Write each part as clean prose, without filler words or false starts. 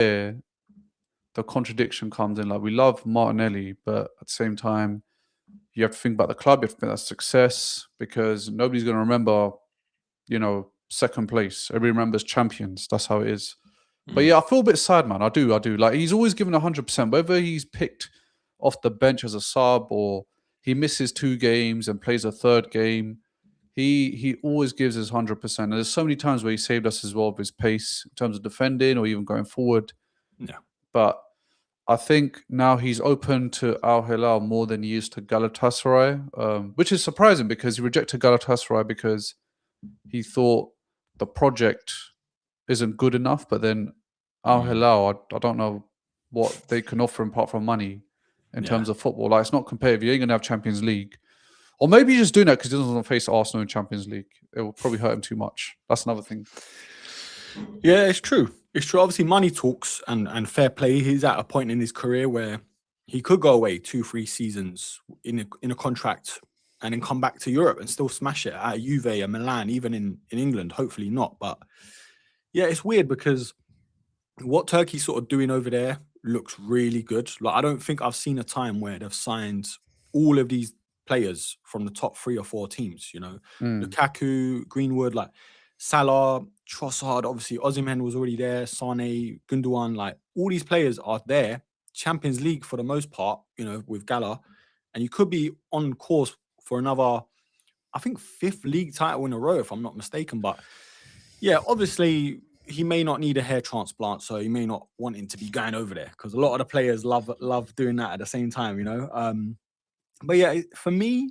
the contradiction comes in. Like, we love Martinelli, but at the same time, you have to think about the club, you have to think about success, because nobody's going to remember, second place. Everybody remembers champions. That's how it is. But yeah, I feel a bit sad, man. I do. Like, he's always given 100%, whether he's picked off the bench as a sub or he misses 2 games and plays a third game. He always gives his 100%. And there's so many times where he saved us as well with his pace in terms of defending or even going forward. Yeah. But I think now he's open to Al Hilal more than he used to Galatasaray, which is surprising because he rejected Galatasaray because he thought the project isn't good enough. But then Al Hilal, I don't know what they can offer him apart from money in terms of football. Like, it's not competitive. You ain't going to have Champions League. Or maybe he's just doing that because he doesn't want to face Arsenal in Champions League. It will probably hurt him too much. That's another thing. Yeah, it's true. It's true. Obviously, money talks and fair play. He's at a point in his career where he could go away 2-3 seasons in a contract and then come back to Europe and still smash it at Juve and Milan, even in England. Hopefully not. But yeah, it's weird because what Turkey's sort of doing over there looks really good. Like, I don't think I've seen a time where they've signed all of these players from the top 3 or 4 teams, Lukaku, Greenwood, like Salah, Trossard, obviously Osimhen was already there, Sane, Gundogan, like all these players are there. Champions League for the most part, with Gala, and you could be on course for another, I think, 5th league title in a row, if I'm not mistaken. But yeah, obviously he may not need a hair transplant, so he may not want him to be going over there because a lot of the players love doing that at the same time, But yeah, for me,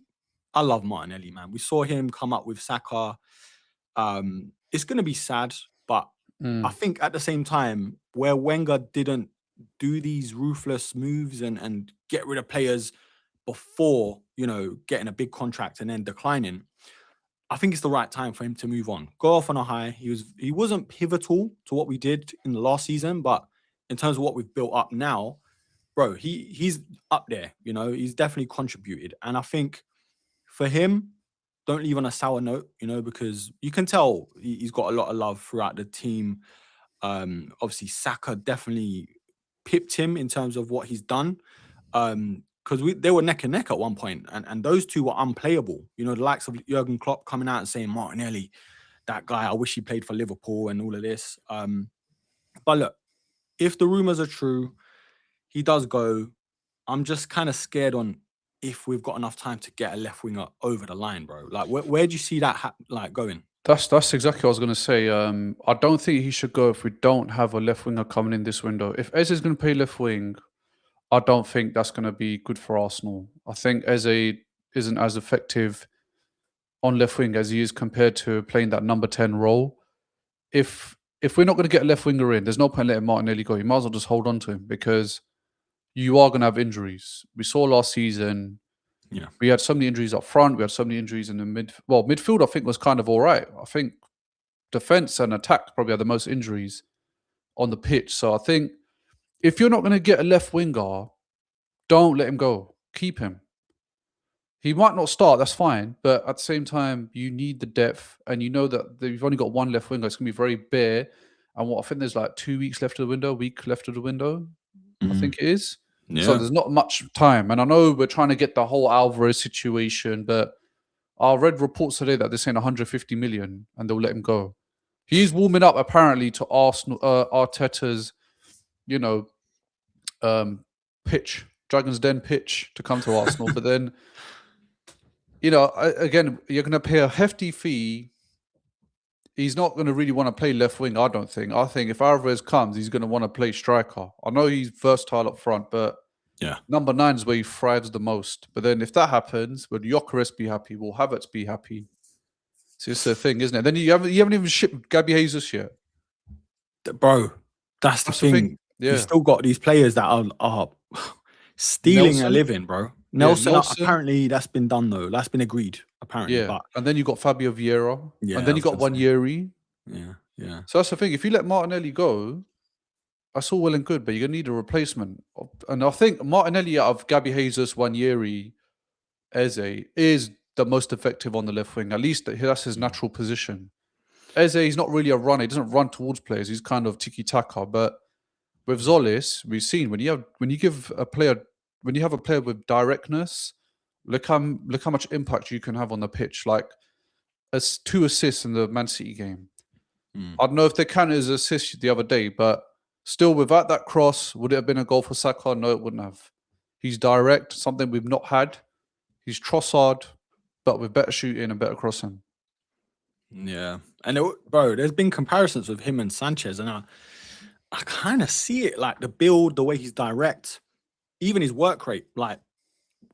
I love Martinelli, man. We saw him come up with Saka. It's going to be sad, but I think at the same time, where Wenger didn't do these ruthless moves and get rid of players before, getting a big contract and then declining, I think it's the right time for him to move on. Go off on a high. He wasn't pivotal to what we did in the last season, but in terms of what we've built up now, bro, he's up there, he's definitely contributed. And I think for him, don't leave on a sour note, because you can tell he's got a lot of love throughout the team. Obviously, Saka definitely pipped him in terms of what he's done. Because they were neck and neck at one point, and those two were unplayable. The likes of Jurgen Klopp coming out and saying, Martinelli, that guy, I wish he played for Liverpool and all of this. But look, if the rumors are true, he does go. I'm just kind of scared on if we've got enough time to get a left winger over the line, bro. Like, where do you see that going? That's exactly what I was going to say. I don't think he should go if we don't have a left winger coming in this window. If Eze is going to play left wing, I don't think that's going to be good for Arsenal. I think Eze isn't as effective on left wing as he is compared to playing that number 10 role. If we're not going to get a left winger in, there's no point letting Martinelli go. You might as well just hold on to him because you are going to have injuries. We saw last season, we had so many injuries up front. We had so many injuries in the midfield, I think, was kind of all right. I think defense and attack probably had the most injuries on the pitch. So I think if you're not going to get a left winger, don't let him go. Keep him. He might not start, that's fine. But at the same time, you need the depth. And you know that you've only got one left winger. It's going to be very bare. And I think there's like 2 weeks left of the window, week left of the window. I think it is. Yeah. So there's not much time. And I know we're trying to get the whole Alvarez situation, but I read reports today that they're saying 150 million and they'll let him go. He's warming up apparently to Arsenal, Arteta's, pitch, Dragon's Den pitch to come to Arsenal. But then, again, you're going to pay a hefty fee. He's not going to really want to play left wing, I don't think. I think if Alvarez comes, he's going to want to play striker. I know he's versatile up front, but number 9 is where he thrives the most. But then if that happens, would Gyökeres be happy? Will Havertz be happy? So it's a thing, isn't it? Then you haven't even shipped Gabby Jesus yet. Bro, that's the thing. Yeah. You've still got these players that are stealing a living, bro. Nelson, apparently that's been done though. That's been agreed, apparently. Yeah. But and then you got Fabio Vieira. Yeah. And then you got Wanyeri. Yeah. So that's the thing. If you let Martinelli go, that's all well and good, but you're gonna need a replacement. And I think Martinelli out of Gabby Jesus, Wanyeri, Eze is the most effective on the left wing. At least that's his natural position. Eze, he's not really a runner. He doesn't run towards players. He's kind of tiki-taka. But With Zolis, we've seen when you have a player with directness, look how much impact you can have on the pitch. Like as 2 assists in the Man City game. I don't know if they counted as assists the other day, but still, without that cross, would it have been a goal for Saka? No, it wouldn't have. He's direct, something we've not had. He's Trossard, but with better shooting and better crossing. Yeah, and bro, there's been comparisons with him and Sanchez, and I kind of see it, like the build, the way he's direct, even his work rate. Like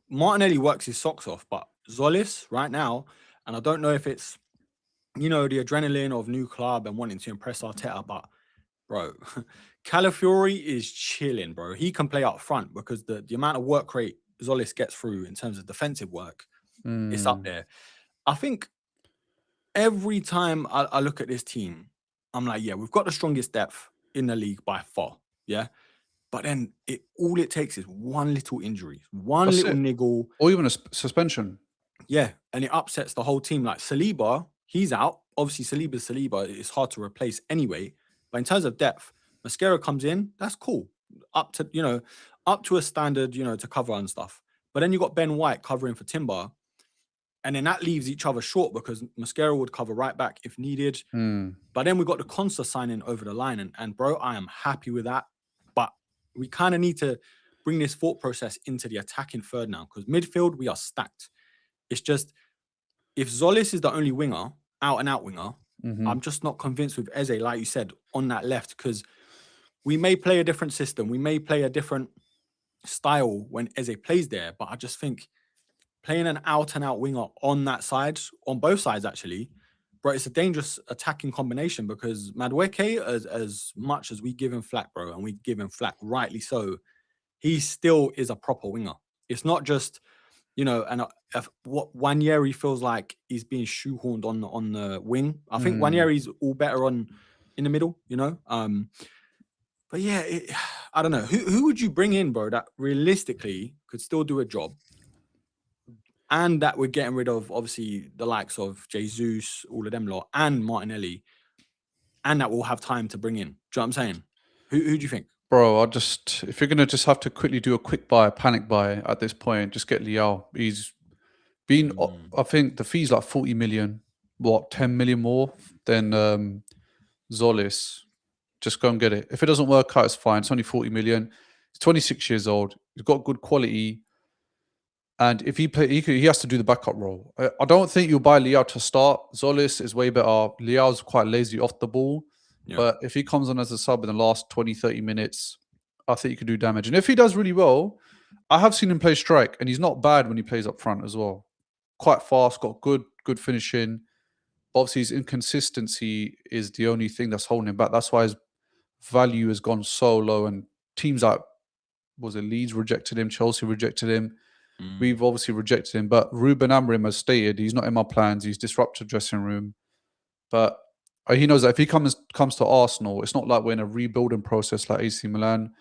Martinelli works his socks off, but Zolis right now, and I don't know if it's the adrenaline of new club and wanting to impress Arteta, but bro, Calafiori is chilling, bro. He can play up front because the amount of work rate Zolis gets through in terms of defensive work, it's up there. I think every time I look at this team, I'm like, yeah, we've got the strongest depth in the league by far. Yeah. But then all it takes is one little injury, one That's little it. niggle. Or even a suspension. Yeah. And it upsets the whole team. Like Saliba, he's out. Obviously, Saliba's Saliba. It's hard to replace anyway. But in terms of depth, Mascara comes in. That's cool. Up to a standard, to cover and stuff. But then you got Ben White covering for Timber. And then that leaves each other short because Mascara would cover right back if needed. But then we got the Consta signing over the line. And bro, I am happy with that. But we kind of need to bring this thought process into the attacking third now, because midfield, we are stacked. It's just, if Zolis is the only winger, out and out winger, I'm just not convinced with Eze, like you said, on that left, because we may play a different system. We may play a different style when Eze plays there. But I just think playing an out and out winger on that side, on both sides actually, bro, it's a dangerous attacking combination, because Madueke, as much as we give him flack, bro, and we give him flack rightly so, he still is a proper winger. It's not just, what Wanyeri feels like he's being shoehorned on the wing. I think Wanyeri's all better in the middle, But yeah, I don't know. Who would you bring in, bro, that realistically could still do a job? And that we're getting rid of, obviously, the likes of Jesus, all of them lot, and Martinelli, and that we'll have time to bring in. Do you know what I'm saying? Who do you think? Bro, if you're going to just have to quickly do a quick buy, a panic buy at this point, just get Liao. He's been, I think the fee's like 40 million, 10 million more than Zolis. Just go and get it. If it doesn't work out, it's fine. It's only 40 million. He's 26 years old. He's got good quality. And if he has to do the backup role. I don't think you'll buy Liao to start. Zolis is way better. Liao's quite lazy off the ball. Yeah. But if he comes on as a sub in the last 20, 30 minutes, I think he could do damage. And if he does really well, I have seen him play strike, and he's not bad when he plays up front as well. Quite fast, got good finishing. Obviously, his inconsistency is the only thing that's holding him back. That's why his value has gone so low. And teams like, Leeds rejected him, Chelsea rejected him. We've obviously rejected him, but Ruben Amorim has stated he's not in my plans. He's disrupted dressing room, but he knows that if he comes to Arsenal, it's not like we're in a rebuilding process like AC Milan.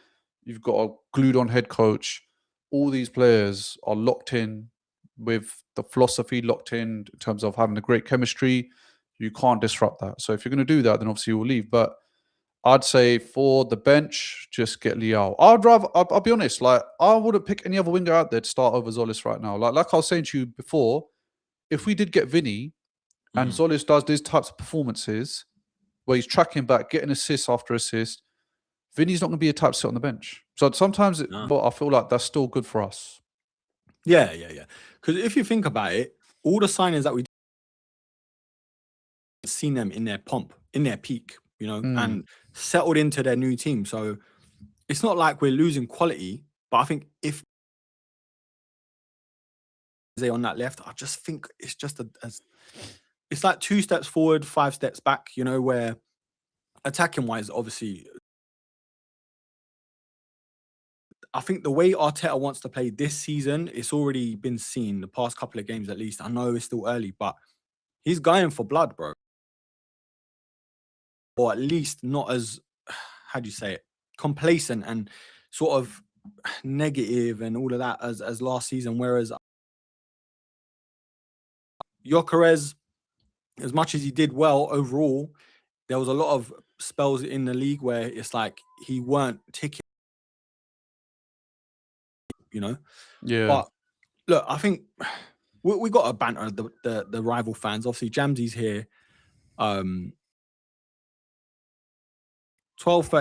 You've got a glued-on head coach. All these players are locked in with the philosophy, locked in terms of having a great chemistry. You can't disrupt that. So if you're going to do that, then obviously you'll leave. But I'd say for the bench, just get Liao. I'll be honest, like I wouldn't pick any other winger out there to start over Zolis right now. Like I was saying to you before, if we did get Vinny and Zolis does these types of performances where he's tracking back, getting assist after assist, Vinny's not going to be a type to sit on the bench. So sometimes but I feel like that's still good for us. Yeah. Because if you think about it, all the signings that we seen them in their pomp, in their peak, and settled into their new team. So it's not like we're losing quality, but I think if they on that left, I just think it's just it's like 2 steps forward, 5 steps back, where attacking wise, obviously, I think the way Arteta wants to play this season, it's already been seen the past couple of games at least. I know it's still early, but he's going for blood, bro. Or at least not as, how do you say it, complacent and sort of negative and all of that as last season. Whereas Gyökeres, as much as he did well overall, there was a lot of spells in the league where it's like he weren't ticking, you know. Yeah. But look, I think we got to banter the rival fans. Obviously, Jamsy's here. 12:30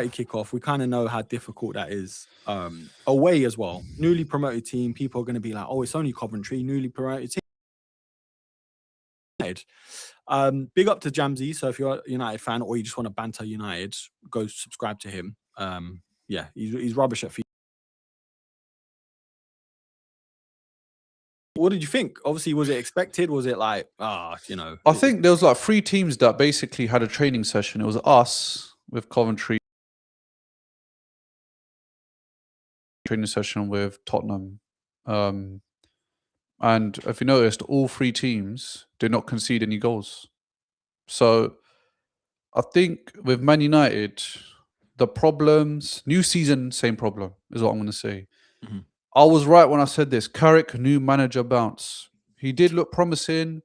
kickoff. We kind of know how difficult that is. Away as well. Newly promoted team. People are going to be like, "Oh, it's only Coventry, newly promoted team." Big up to Jamsy. So if you're a United fan or you just want to banter United, go subscribe to him. Yeah, he's rubbish at FIFA. What did you think? Obviously, was it expected? Was it like, I think there was like 3 teams that basically had a training session. It was us with Coventry, training session with Tottenham. And if you noticed, all 3 teams did not concede any goals. So I think with Man United, the problems, new season, same problem, is what I'm going to say. Mhm. I was right when I said this. Carrick, new manager bounce. He did look promising,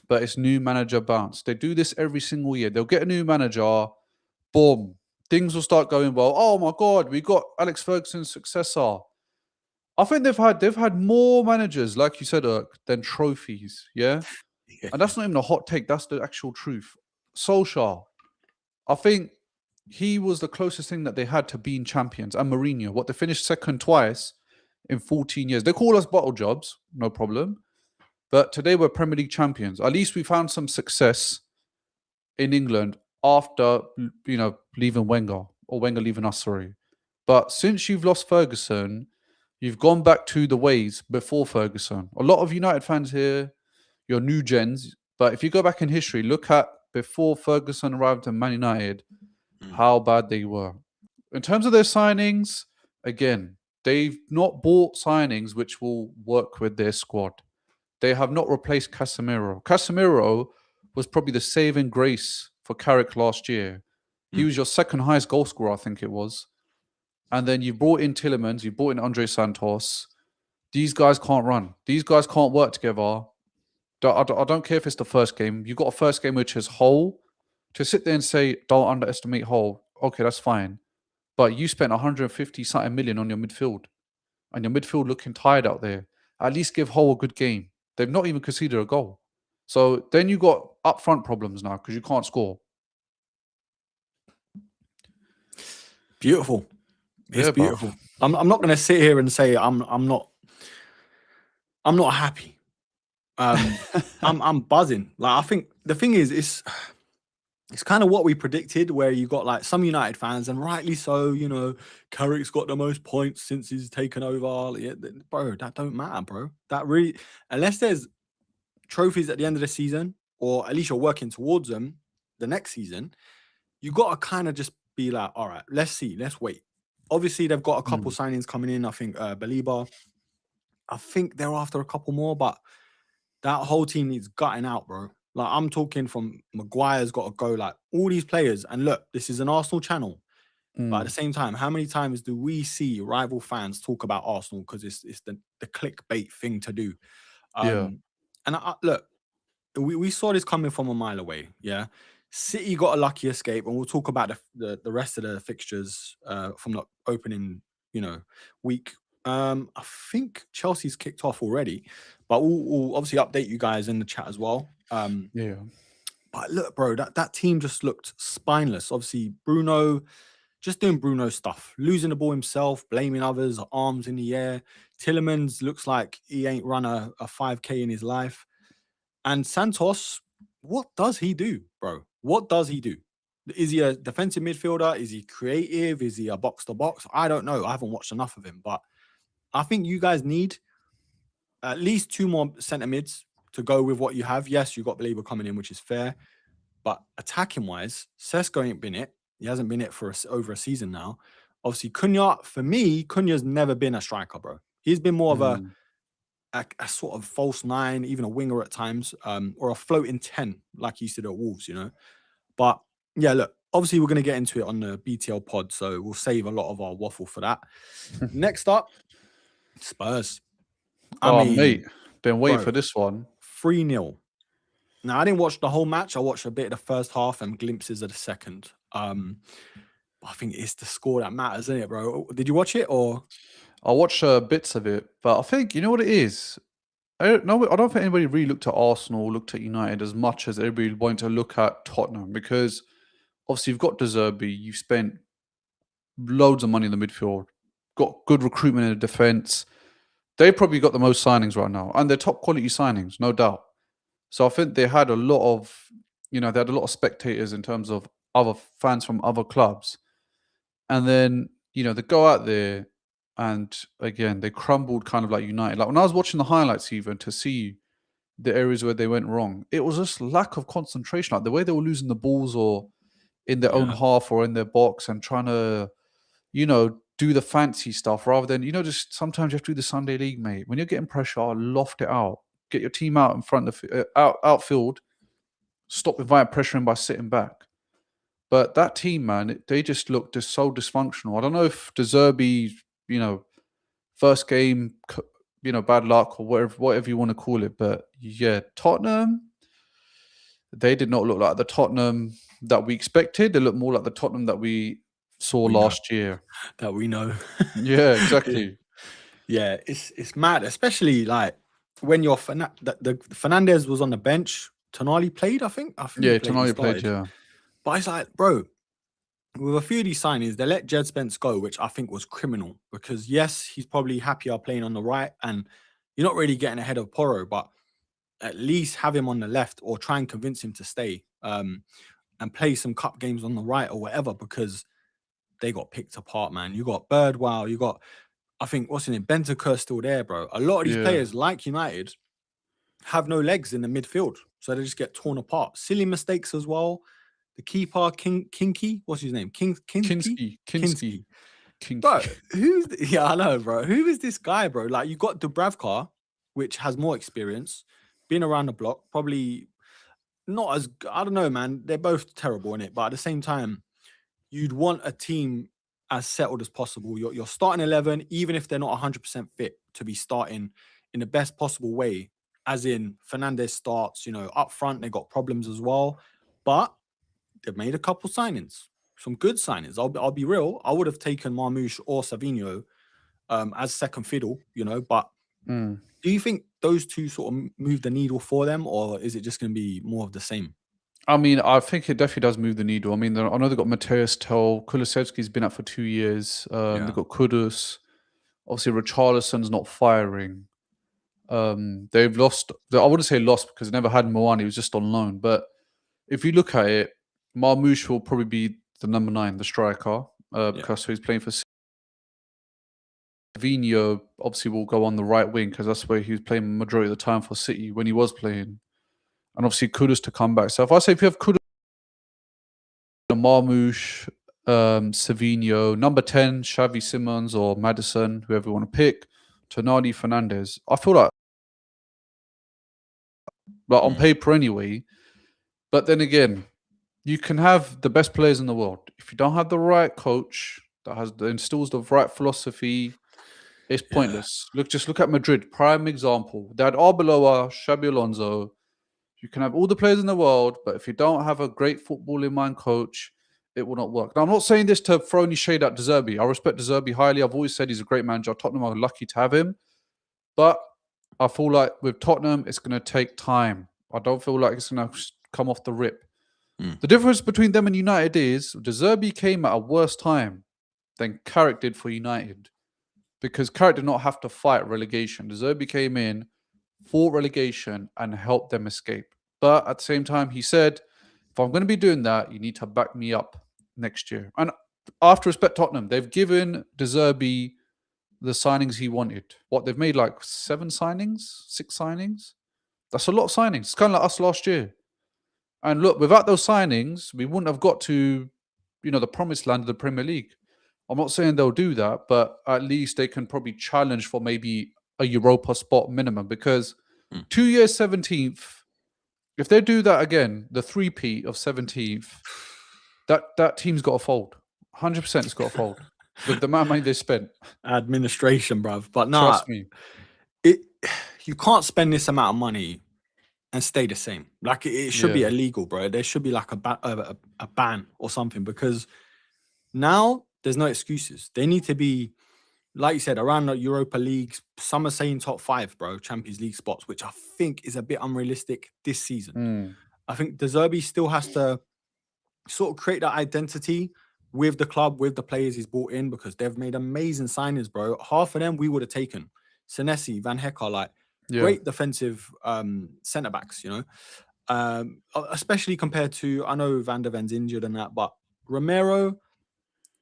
but it's new manager bounce. They do this every single year. They'll get a new manager, boom, things will start going well. Oh my God, we got Alex Ferguson's successor. I think they've had more managers, like you said, Erk, than trophies. Yeah, and that's not even a hot take. That's the actual truth. Solskjaer, I think he was the closest thing that they had to being champions. And Mourinho, what, they finished second twice in 14 years. They call us bottle jobs, no problem. But today we're Premier League champions. At least we found some success in England after, leaving Wenger, or Wenger leaving us, sorry. But since you've lost Ferguson, you've gone back to the ways before Ferguson. A lot of United fans here, you're new gens, but if you go back in history, look at before Ferguson arrived in Man United, how bad they were. In terms of their signings, again, they've not bought signings which will work with their squad. They have not replaced Casemiro. Casemiro was probably the saving grace for Carrick last year. He was your second highest goal scorer, I think it was. And then you brought in Tillemans, you brought in Andre Santos. These guys can't run. These guys can't work together. I don't care if it's the first game. You got a first game which is Hull. To sit there and say, don't underestimate Hull, okay, that's fine. But you spent 150 something million on your midfield. And your midfield looking tired out there. At least give Hull a good game. They've not even conceded a goal. So then you got upfront problems now because you can't score. Beautiful. It's Yeah, beautiful. I'm not going to sit here and say I'm not happy. I'm buzzing. Like, I think the thing is, it's kind of what we predicted, where you got like some United fans, and rightly so, Carrick's got the most points since he's taken over. Yeah, bro, that don't matter, bro. That really, unless there's trophies at the end of the season, or at least you're working towards them the next season, you got to kind of just be like, all right, let's see, let's wait. Obviously, they've got a couple signings coming in. I think Baliba, I think they're after a couple more, but that whole team needs gutting out, bro. Like, I'm talking from Maguire's got to go, like all these players. And look, this is an Arsenal channel. But at the same time, how many times do we see rival fans talk about Arsenal? Because it's the clickbait thing to do. Yeah. And look, we saw this coming from a mile away. Yeah. City got a lucky escape, and we'll talk about the rest of the fixtures from the opening, week. I think Chelsea's kicked off already, but we'll obviously update you guys in the chat as well. Yeah. But look, bro, that team just looked spineless. Obviously, Bruno just doing Bruno stuff, losing the ball himself, blaming others, arms in the air. Tillemans looks like he ain't run a 5K in his life. And Santos, what does he do, bro? What does he do? Is he a defensive midfielder? Is he creative? Is he a box to box? I don't know. I haven't watched enough of him, but I think you guys need at least 2 more centre mids to go with what you have. Yes, you got Belieber coming in, which is fair, but attacking wise, Sesko ain't been it. He hasn't been it for over a season now. Obviously, Cunha, for me, Cunha's never been a striker, bro. He's been more of a sort of false 9, even a winger at times, or a floating 10, like he used to do at Wolves, But yeah, look, obviously we're going to get into it on the BTL pod, so we'll save a lot of our waffle for that. Next up, Spurs. Mate, been waiting bro, for this one. 3-0. Now, I didn't watch the whole match. I watched a bit of the first half and glimpses of the second. But I think it's the score that matters, isn't it, bro? Did you watch it or? I watched bits of it, but I think you know what it is. I don't know. I don't think anybody really looked at Arsenal, looked at United as much as everybody wanted to look at Tottenham because obviously you've got De Zerbi, you've spent loads of money in the midfield, got good recruitment in the defense. They probably got the most signings right now, and they're top quality signings, no doubt. So I think they had a lot of, they had a lot of spectators in terms of other fans from other clubs, and then they go out there, and again they crumbled, kind of like United. Like when I was watching the highlights, even to see the areas where they went wrong, it was just lack of concentration, like the way they were losing the balls or in their own Yeah, half or in their box and trying to do the fancy stuff rather than, just sometimes you have to do the Sunday league, mate. When you're getting pressure, loft it out. Get your team out in front of outfield. Stop inviting pressure in by sitting back. But that team, man, they just looked just so dysfunctional. I don't know if De Zerbi, you know, first game, bad luck or whatever you want to call it. But yeah, Tottenham, they did not look like the Tottenham that we expected. They looked more like the Tottenham that we saw we know last year. that we know. Yeah, exactly. Yeah, it's mad, especially like when you're the Fernandez was on the bench. Tonali played, I think. I think Yeah, he Tonali played, started. yeah. But it's like, bro, with a few of these signings, they let Jed Spence go, which I think was criminal because yes, he's probably happier playing on the right, and you're not really getting ahead of Porro, but at least have him on the left or try and convince him to stay and play some cup games on the right or whatever because they got picked apart, man. You got Birdwell, you got, I think, what's his name? Bentancur still there, bro. A lot of these Yeah. players, like United, have no legs in the midfield. So they just get torn apart. Silly mistakes as well. The keeper, Kinky, what's his name? Kinski. Bro, Kinky. yeah, I know, bro. Who is this guy, bro? Like, you got Dubravka, which has more experience, been around the block, probably not as, I don't know, man. They're both terrible in it. But at the same time, you'd want a team as settled as possible. You're starting 11, even if they're not 100% fit, to be starting in the best possible way. As in, Fernandez starts, up front, they got problems as well. But they've made a couple signings, some good signings. I'll be real. I would have taken Marmoush or Savinho as second fiddle, but Mm. do you think those two sort of move the needle for them, or is it just going to be more of the same? I mean, I think it definitely does move the needle. I mean, I know they've got Mateus Tell. Kulusevski's been out for 2 years. Yeah. They've got Kudus. Obviously, Richarlison's not firing. They've lost. I wouldn't say lost because they never had Moani. He was just on loan. But if you look at it, Marmoush will probably be the number 9, the striker, because he's playing for Savinho. Obviously, will go on the right wing because that's where he was playing majority of the time for City when he was playing. And obviously, Kudus to come back. So if you have Kudus, Marmoush, Savinho, number 10, Xavi Simons or Madison, whoever you want to pick, Tonali, Fernandez. I feel like on paper anyway. But then again, you can have the best players in the world. If you don't have the right coach that instills the right philosophy, it's pointless. Just look at Madrid, prime example. They had Arbeloa, Xabi Alonso. You can have all the players in the world, but if you don't have a great football in mind coach, it will not work. Now, I'm not saying this to throw any shade at De Zerbi. I respect De Zerbi highly. I've always said he's a great manager. Tottenham are lucky to have him. But I feel like with Tottenham, it's going to take time. I don't feel like it's going to come off the rip. The difference between them and United is De Zerbi came at a worse time than Carrick did for United. Because Carrick did not have to fight relegation. De Zerbi came in, fought relegation, and helped them escape. But at the same time, he said, if I'm going to be doing that, you need to back me up next year. And after respect Tottenham, they've given De Zerbi the signings he wanted. They've made like 7 signings, 6 signings. That's a lot of signings. It's kind of like us last year. And look, without those signings, we wouldn't have got to, the promised land of the Premier League. I'm not saying they'll do that, but at least they can probably challenge for maybe a Europa spot minimum because 2 years 17th, if they do that again, the 3-peat of 17th, that team's got to fold. 100% it's got to fold with the amount of money they spent. Administration, bruv. But Trust me. you can't spend this amount of money and stay the same. Like it should be Yeah. illegal, bro. There should be like a ban or something, because now there's no excuses. They need to be, like you said, around the Europa Leagues. Some are saying top 5, bro, Champions League spots, which I think is a bit unrealistic this season. Mm. I think De Zerbi still has to sort of create that identity with the club, with the players he's brought in, because they've made amazing signings, bro. Half of them we would have taken. Senesi, Van Hecke, like Yeah. great defensive centre backs, especially compared to, I know Van der Ven's injured and that, but Romero,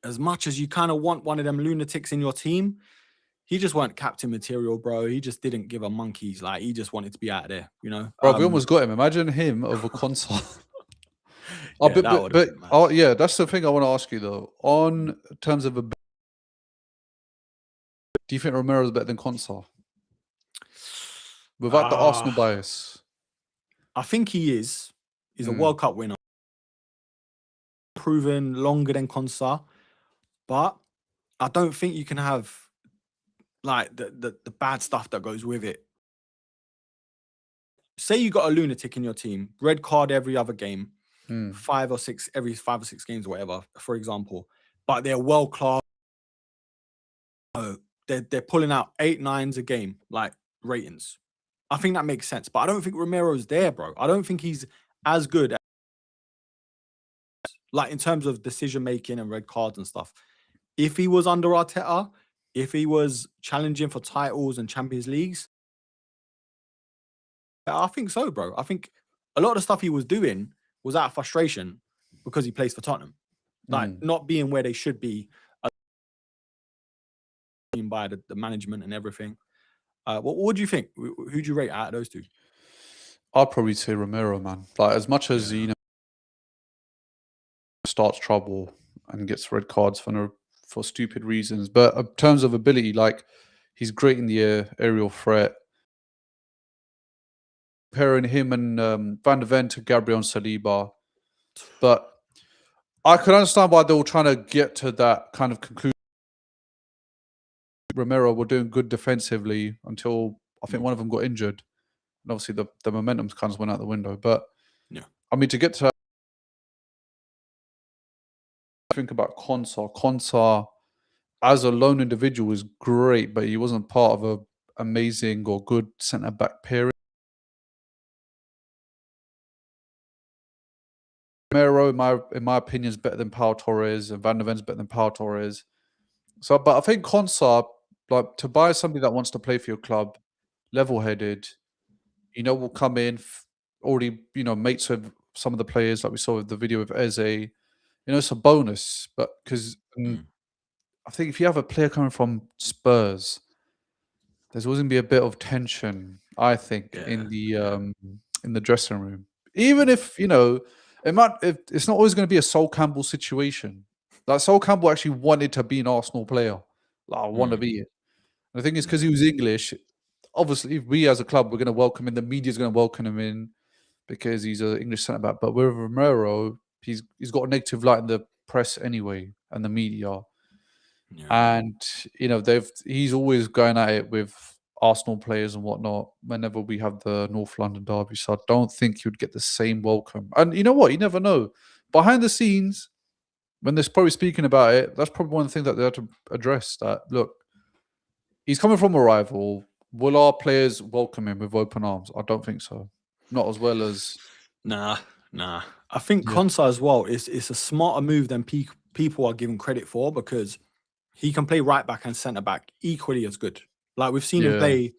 as much as you kind of want one of them lunatics in your team, he just weren't captain material, bro. He just didn't give a monkeys. Like, he just wanted to be out of there, Bro, we almost got him. Imagine him over Console. Yeah, that would have been mad. Yeah, that's the thing I want to ask you though. On terms of do you think Romero's better than Console? Without the Arsenal bias. I think he is. He's a World Cup winner. Proven longer than Konsa. But I don't think you can have like the bad stuff that goes with it. Say you got a lunatic in your team, red card every other game, every 5 or 6 games or whatever, for example. But they're world class. They're pulling out 8, 9s a game, like ratings. I think that makes sense. But I don't think Romero's there, bro. I don't think he's as good like in terms of decision making and red cards and stuff. If he was under Arteta, if he was challenging for titles and Champions Leagues, I think so, bro. I think a lot of the stuff he was doing was out of frustration because he plays for Tottenham, like not being where they should be by the management and everything. What do you think? Who do you rate out of those two? I'd probably say Romero, man. Like, as much as starts trouble and gets red cards for stupid reasons, but in terms of ability, like, he's great in the air, aerial threat. Comparing him and Van der Ven to Gabriel and Saliba, but I could understand why they were trying to get to that kind of conclusion. Romero were doing good defensively until I think one of them got injured, and obviously the momentum kind of went out the window. But yeah, I mean, to get to that, think about Konsa as a lone individual is great, but he wasn't part of a amazing or good centre back pairing. Romero, in my opinion, is better than Pau Torres, and Van der Ven's better than Pau Torres. So, but I think Konsa, like, to buy somebody that wants to play for your club, level-headed, will come in already, mates with some of the players, like we saw with the video of Eze. It's a bonus, but because I think if you have a player coming from Spurs, there's always gonna be a bit of tension, I think, in the dressing room. Even if it's not always going to be a Sol Campbell situation. Like, Sol Campbell actually wanted to be an Arsenal player. Like, I want to be it. And the thing is, because he was English, obviously, we as a club, we're going to welcome him. The media's going to welcome him in because he's an English centre back. But with Romero, he's got a negative light in the press anyway and the media. Yeah. And he's always going at it with Arsenal players and whatnot whenever we have the North London derby. So I don't think you'd get the same welcome. And you know what? You never know. Behind the scenes, when they're probably speaking about it, that's probably one of the things that they have to address. That, look, he's coming from a rival. Will our players welcome him with open arms? I don't think so. Not as well as... Nah. I think Konsa as well it's a smarter move than people are giving credit for, because he can play right back and centre back equally as good. Like, we've seen him play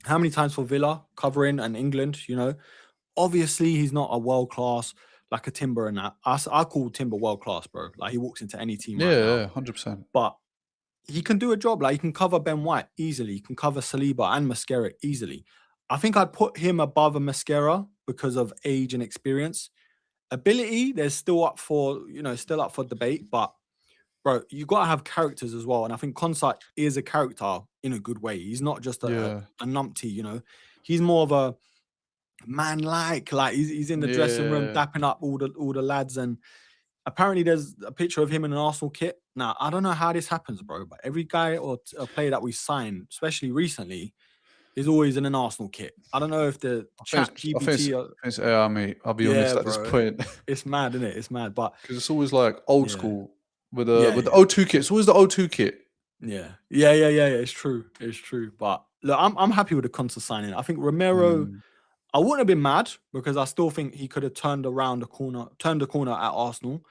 how many times for Villa, covering, and England, Obviously, he's not a world class like a Timber and that. I call Timber world class, bro. Like, he walks into any team right now. 100%. But he can do a job. Like, he can cover Ben White easily. He can cover Saliba and Mascara easily. I think I'd put him above a Mascara because of age and experience. Ability, there's still up for debate, but bro, you got to have characters as well. And I think Konsa is a character in a good way. He's not just a numpty, He's more of a man-like. He's in the dressing room dapping up all the lads. And apparently there's a picture of him in an Arsenal kit. Now, I don't know how this happens, bro, but every guy or a player that we signed, especially recently, is always in an Arsenal kit. I don't know if the chat I think GBT. it's AI, mate. I'll be honest Yeah, at this bro. point. It's mad, isn't it? It's mad. But Because it's always like old yeah, school yeah, with the yeah. O2 kit. It's always the O2 kit. Yeah. It's true. It's true. But look, I'm happy with the Conte signing. I think Romero, Mm, I wouldn't have been mad because I still think he could have turned the corner at Arsenal.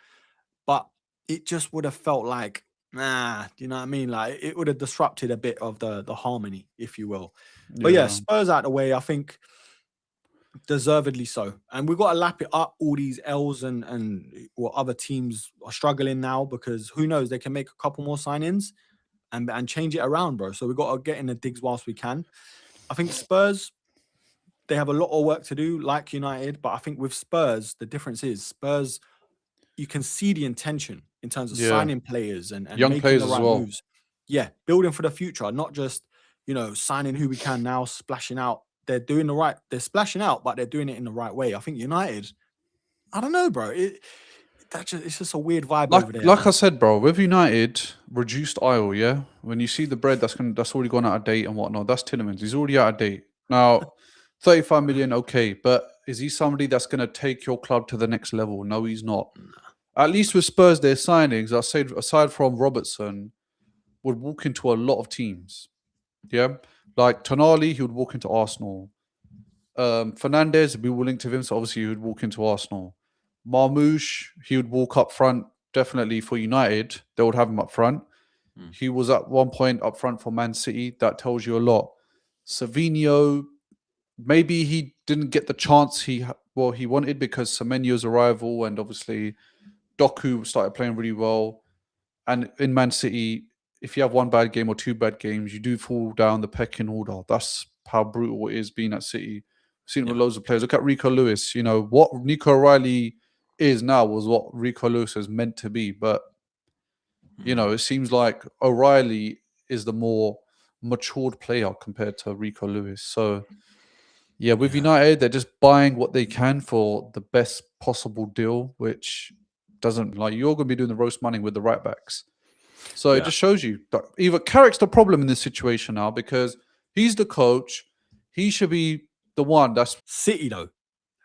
But it just would have felt like, nah, do you know what I mean? Like it would have disrupted a bit of the harmony, if you will. But yeah, yeah, Spurs out the way, I think deservedly so. And we've got to lap it up, all these L's and what other teams are struggling now, because who knows, they can make a couple more signings and change it around, bro. So we've got to get in the digs whilst we can. I think Spurs, they have a lot of work to do, like United. But I think with Spurs, the difference is Spurs, you can see the intention in terms of yeah. signing players and Young making players the as right well. moves. Yeah, building for the future, not just, signing who we can now, splashing out. They're splashing out, but they're doing it in the right way. I think United, I don't know, bro. It's just a weird vibe over there, Like I man. said, bro, with United, reduced aisle, yeah. When you see the bread that's already gone out of date and whatnot, that's Tillemans. He's already out of date. Now, 35 million, okay, but is he somebody that's gonna take your club to the next level? No, he's not. At least with Spurs, their signings, I said aside from Robertson, would walk into a lot of teams. Yeah. Like Tonali, he would walk into Arsenal. Fernandez would be willing to him, so obviously he would walk into Arsenal. Marmoush, he would walk up front, definitely for United. They would have him up front. Mm. He was at one point up front for Man City. That tells you a lot. Savinho, maybe he didn't get the chance he wanted because Semenyo's arrival and obviously Doku started playing really well. And in Man City, if you have one bad game or two bad games, you do fall down the pecking order. That's how brutal it is being at City. I've seen it with Yeah. loads of players. Look at Rico Lewis. You know, what Nico O'Reilly is now was what Rico Lewis is meant to be. But, Mm. it seems like O'Reilly is the more matured player compared to Rico Lewis. So, yeah, with Yeah. United, they're just buying what they can for the best possible deal, which doesn't like you're going to be doing the roast money with the right backs. So it Yeah. just shows you that either Carrick's the problem in this situation now because he's the coach. He should be the one that's City, though,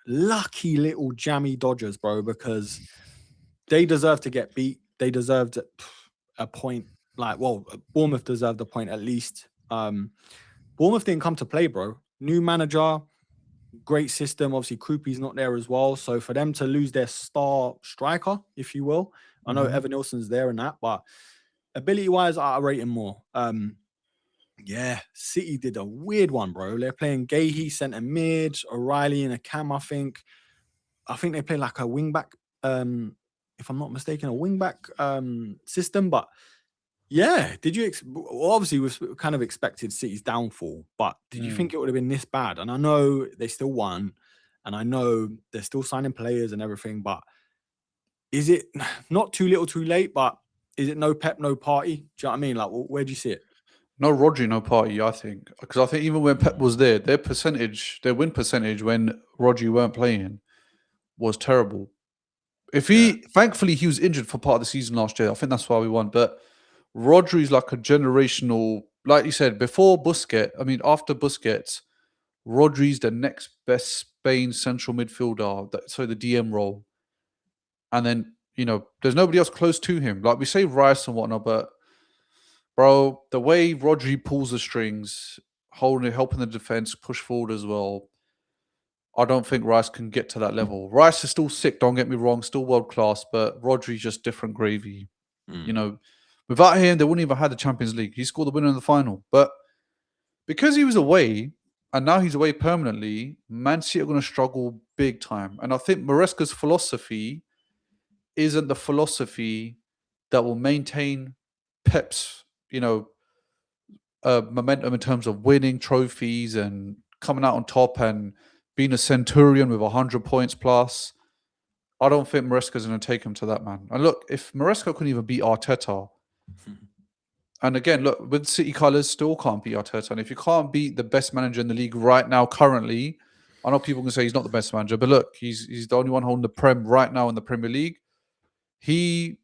lucky little jammy Dodgers, bro, because they deserve to get beat. They deserved a point. Bournemouth deserved a point at least. Bournemouth didn't come to play, bro. New manager, great system. Obviously, Krupi's not there as well. So for them to lose their star striker, if you will, I know Mhm. Evan Nilsson's there and that, but ability-wise, I rate him more. Yeah, City did a weird one, bro. They're playing Gahey centre mid, O'Reilly in a cam, I think. I think they play like a wing back, if I'm not mistaken, a wing back system. But yeah, did you obviously we kind of expected City's downfall, but did you Mm. think it would have been this bad? And I know they still won, and I know they're still signing players and everything, but is it not too little too late? But is it no pep, no party? Do you know what I mean? Like, where do you see it? No Rodri, no party. I think because I think even when Pep Mm, was there, their win percentage when Rodri weren't playing was terrible. yeah. Thankfully, he was injured for part of the season last year. I think that's why we won. But Rodri's like a generational, like you said before Busquets. I mean, after Busquets, Rodri's the next best Spain central midfielder. So the DM role, and then there's nobody else close to him. Like we say Rice and whatnot, but bro, the way Rodri pulls the strings, helping the defense push forward as well. I don't think Rice can get to that level. Rice is still sick, don't get me wrong, still world class, but Rodri's just different gravy. You Mm, know, without him, they wouldn't even have had the Champions League. He scored the winner in the final. But because he was away, and now he's away permanently, Man City are going to struggle big time. And I think Maresca's philosophy isn't the philosophy that will maintain Pep's, momentum in terms of winning trophies and coming out on top and being a centurion with 100 points plus. I don't think Maresca's going to take him to that, man. And look, if Maresca couldn't even beat Arteta, and again, look, with City colours, still can't beat Arteta. And if you can't beat the best manager in the league right now, currently, I know people can say he's not the best manager, but look, he's the only one holding the Prem right now in the Premier League. He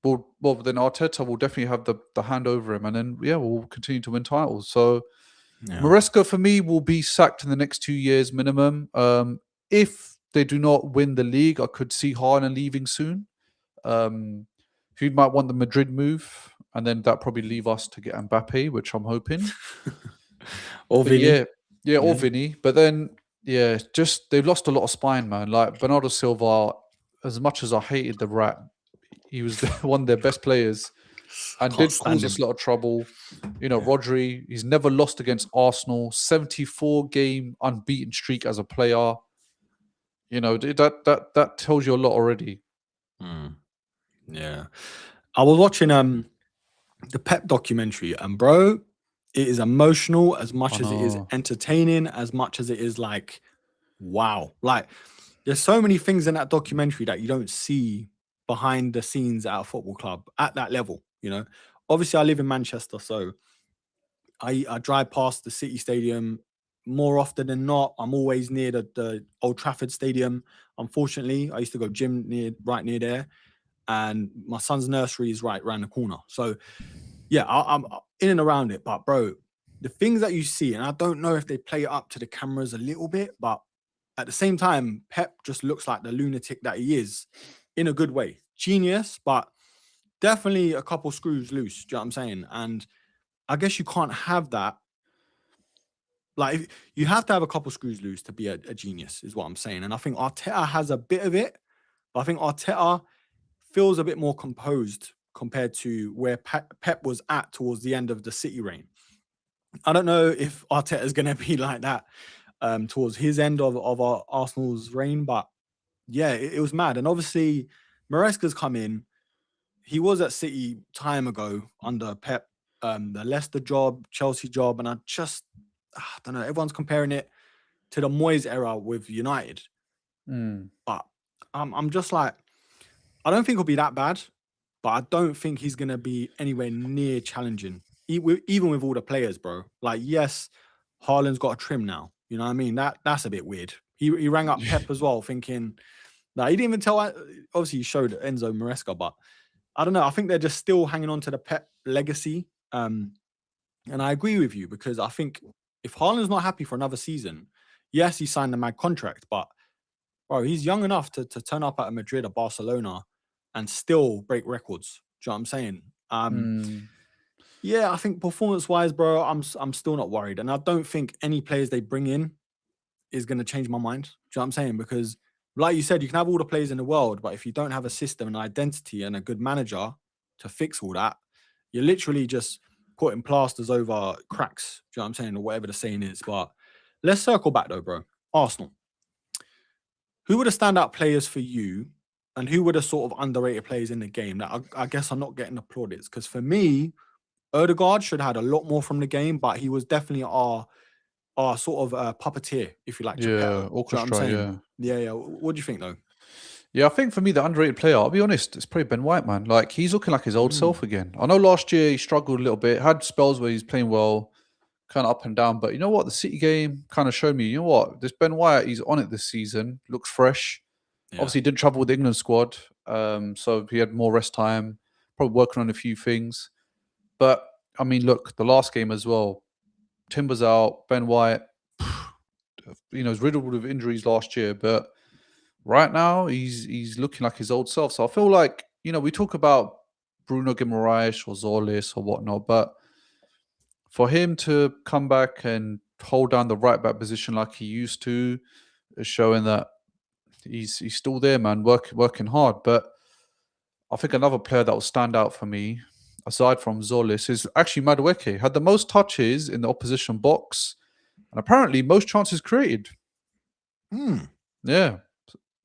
then Arteta will definitely have the hand over him, and then we'll continue to win titles. So Yeah. Maresca for me will be sacked in the next 2 years minimum. If they do not win the league, I could see Haaland leaving soon. Um, he might want the Madrid move, and then that probably leave us to get Mbappe, which I'm hoping. Or But Vinny. yeah, or Yeah. Vinny. But then, yeah, just they've lost a lot of spine, man. Like Bernardo Silva, as much as I hated the rat, he was one of their best players I and can't did stand cause us him. a lot of trouble. You know, Yeah. Rodri, he's never lost against Arsenal, 74-game unbeaten streak as a player. You know, that tells you a lot already. Mm, yeah. I was watching the Pep documentary, and bro, it is emotional as I much as it is know. entertaining, as much as it is like, wow. Like, there's so many things in that documentary that you don't see behind the scenes at a football club at that level, you know. Obviously, I live in Manchester, so I drive past the City Stadium more often than not. I'm always near the Old Trafford Stadium. Unfortunately, I used to go gym right near there, and my son's nursery is right around the corner. So yeah, I'm in and around it. But bro, the things that you see, and I don't know if they play it up to the cameras a little bit, but at the same time, Pep just looks like the lunatic that he is, in a good way. Genius, but definitely a couple screws loose. Do you know what I'm saying? And I guess you can't have that. Like, you have to have a couple screws loose to be a genius, is what I'm saying. And I think Arteta has a bit of it, but I think Arteta feels a bit more composed compared to where Pep was at towards the end of the City reign. I don't know if Arteta is going to be like that towards his end of our Arsenal's reign, but yeah, it was mad. And obviously, Maresca's come in. He was at City time ago under Pep, the Leicester job, Chelsea job, and I don't know. Everyone's comparing it to the Moyes era with United, Mm. but I'm just like, I don't think it'll be that bad, but I don't think he's gonna be anywhere near challenging, even with all the players, bro. Like, yes, Haaland's got a trim now. You know what I mean? That's a bit weird. He rang up Pep as well, thinking, nah, he didn't even tell. Obviously, he showed Enzo Maresca, but I don't know. I think they're just still hanging on to the Pep legacy. And I agree with you, because I think if Haaland's not happy for another season, yes, he signed a mad contract, but bro, he's young enough to turn up at Madrid or Barcelona and still break records. Do you know what I'm saying? Mm. Yeah, I think performance wise, bro, I'm still not worried, and I don't think any players they bring in is going to change my mind. Do you know what I'm saying? Because, like you said, you can have all the players in the world, but if you don't have a system, an identity, and a good manager to fix all that, you're literally just putting plasters over cracks. Do you know what I'm saying? Or whatever the saying is. But let's circle back though, bro. Arsenal. Who were the standout players for you, and who were the sort of underrated players in the game that I guess are not getting the plaudits? Because for me, Odegaard should have had a lot more from the game, but he was definitely our sort of puppeteer, if you like, Geppetto. Yeah, Do you know what I'm orchestra. saying? Yeah. Yeah, yeah. What do you think though? Yeah, I think for me, the underrated player, I'll be honest, it's probably Ben White, man. Like, he's looking like his old Mm, self again. I know last year he struggled a little bit, had spells where he's playing well, kind of up and down. But you know what? The City game kind of showed me, you know what? This Ben White, he's on it this season, looks fresh. yeah. Obviously, he didn't travel with the England squad, so he had more rest time, probably working on a few things. But I mean, look, the last game as well, Timber's out, Ben White, you know, was riddled with injuries last year, but right now he's looking like his old self. So I feel like, you know, we talk about Bruno Guimaraes or Zolis or whatnot, but for him to come back and hold down the right back position like he used to is showing that he's still there, man, working hard. But I think another player that will stand out for me, aside from Zolis, is actually Madueke. Had the most touches in the opposition box, and apparently most chances created. Mm. Yeah,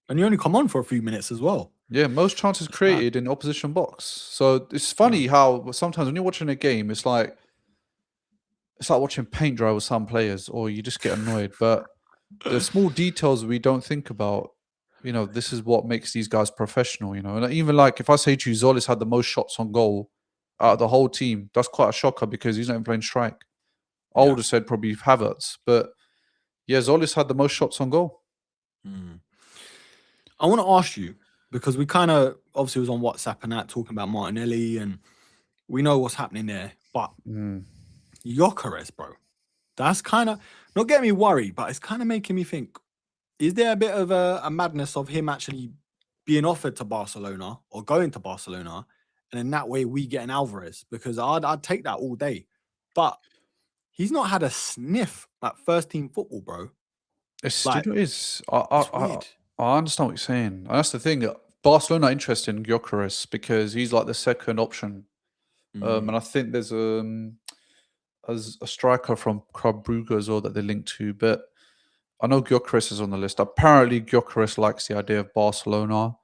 And you only come on for a few minutes as well. yeah, most chances That's mad. created in the opposition box. So it's Yeah. funny how sometimes when you're watching a game, it's like watching paint dry with some players, or you just get annoyed. But the small details we don't think about, you know, this is what makes these guys professional, you know. And even like if I say to you, Zolis had the most shots on goal out of the whole team, that's quite a shocker because he's not even playing strike. I Yeah. would have said probably Havertz, but yeah, Zolis had the most shots on goal. Mm. I want to ask you, because we kind of obviously was on WhatsApp and that talking about Martinelli, and we know what's happening there. But Mm. Gyökeres, bro. That's kind of not getting me worried, but it's kind of making me think: is there a bit of a madness of him actually being offered to Barcelona or going to Barcelona, and in that way we get an Alvarez? Because I'd take that all day, but he's not had a sniff at first team football, bro. It's, you Like know, it's I it's I I weird. I understand what you're saying, and that's the thing. Barcelona are interested in Gyökeres because he's like the second option, Mm. and I think there's as a striker from Club Brugge as well that they link to, but I know Gyökeres is on the list. Apparently, Gyökeres likes the idea of Barcelona.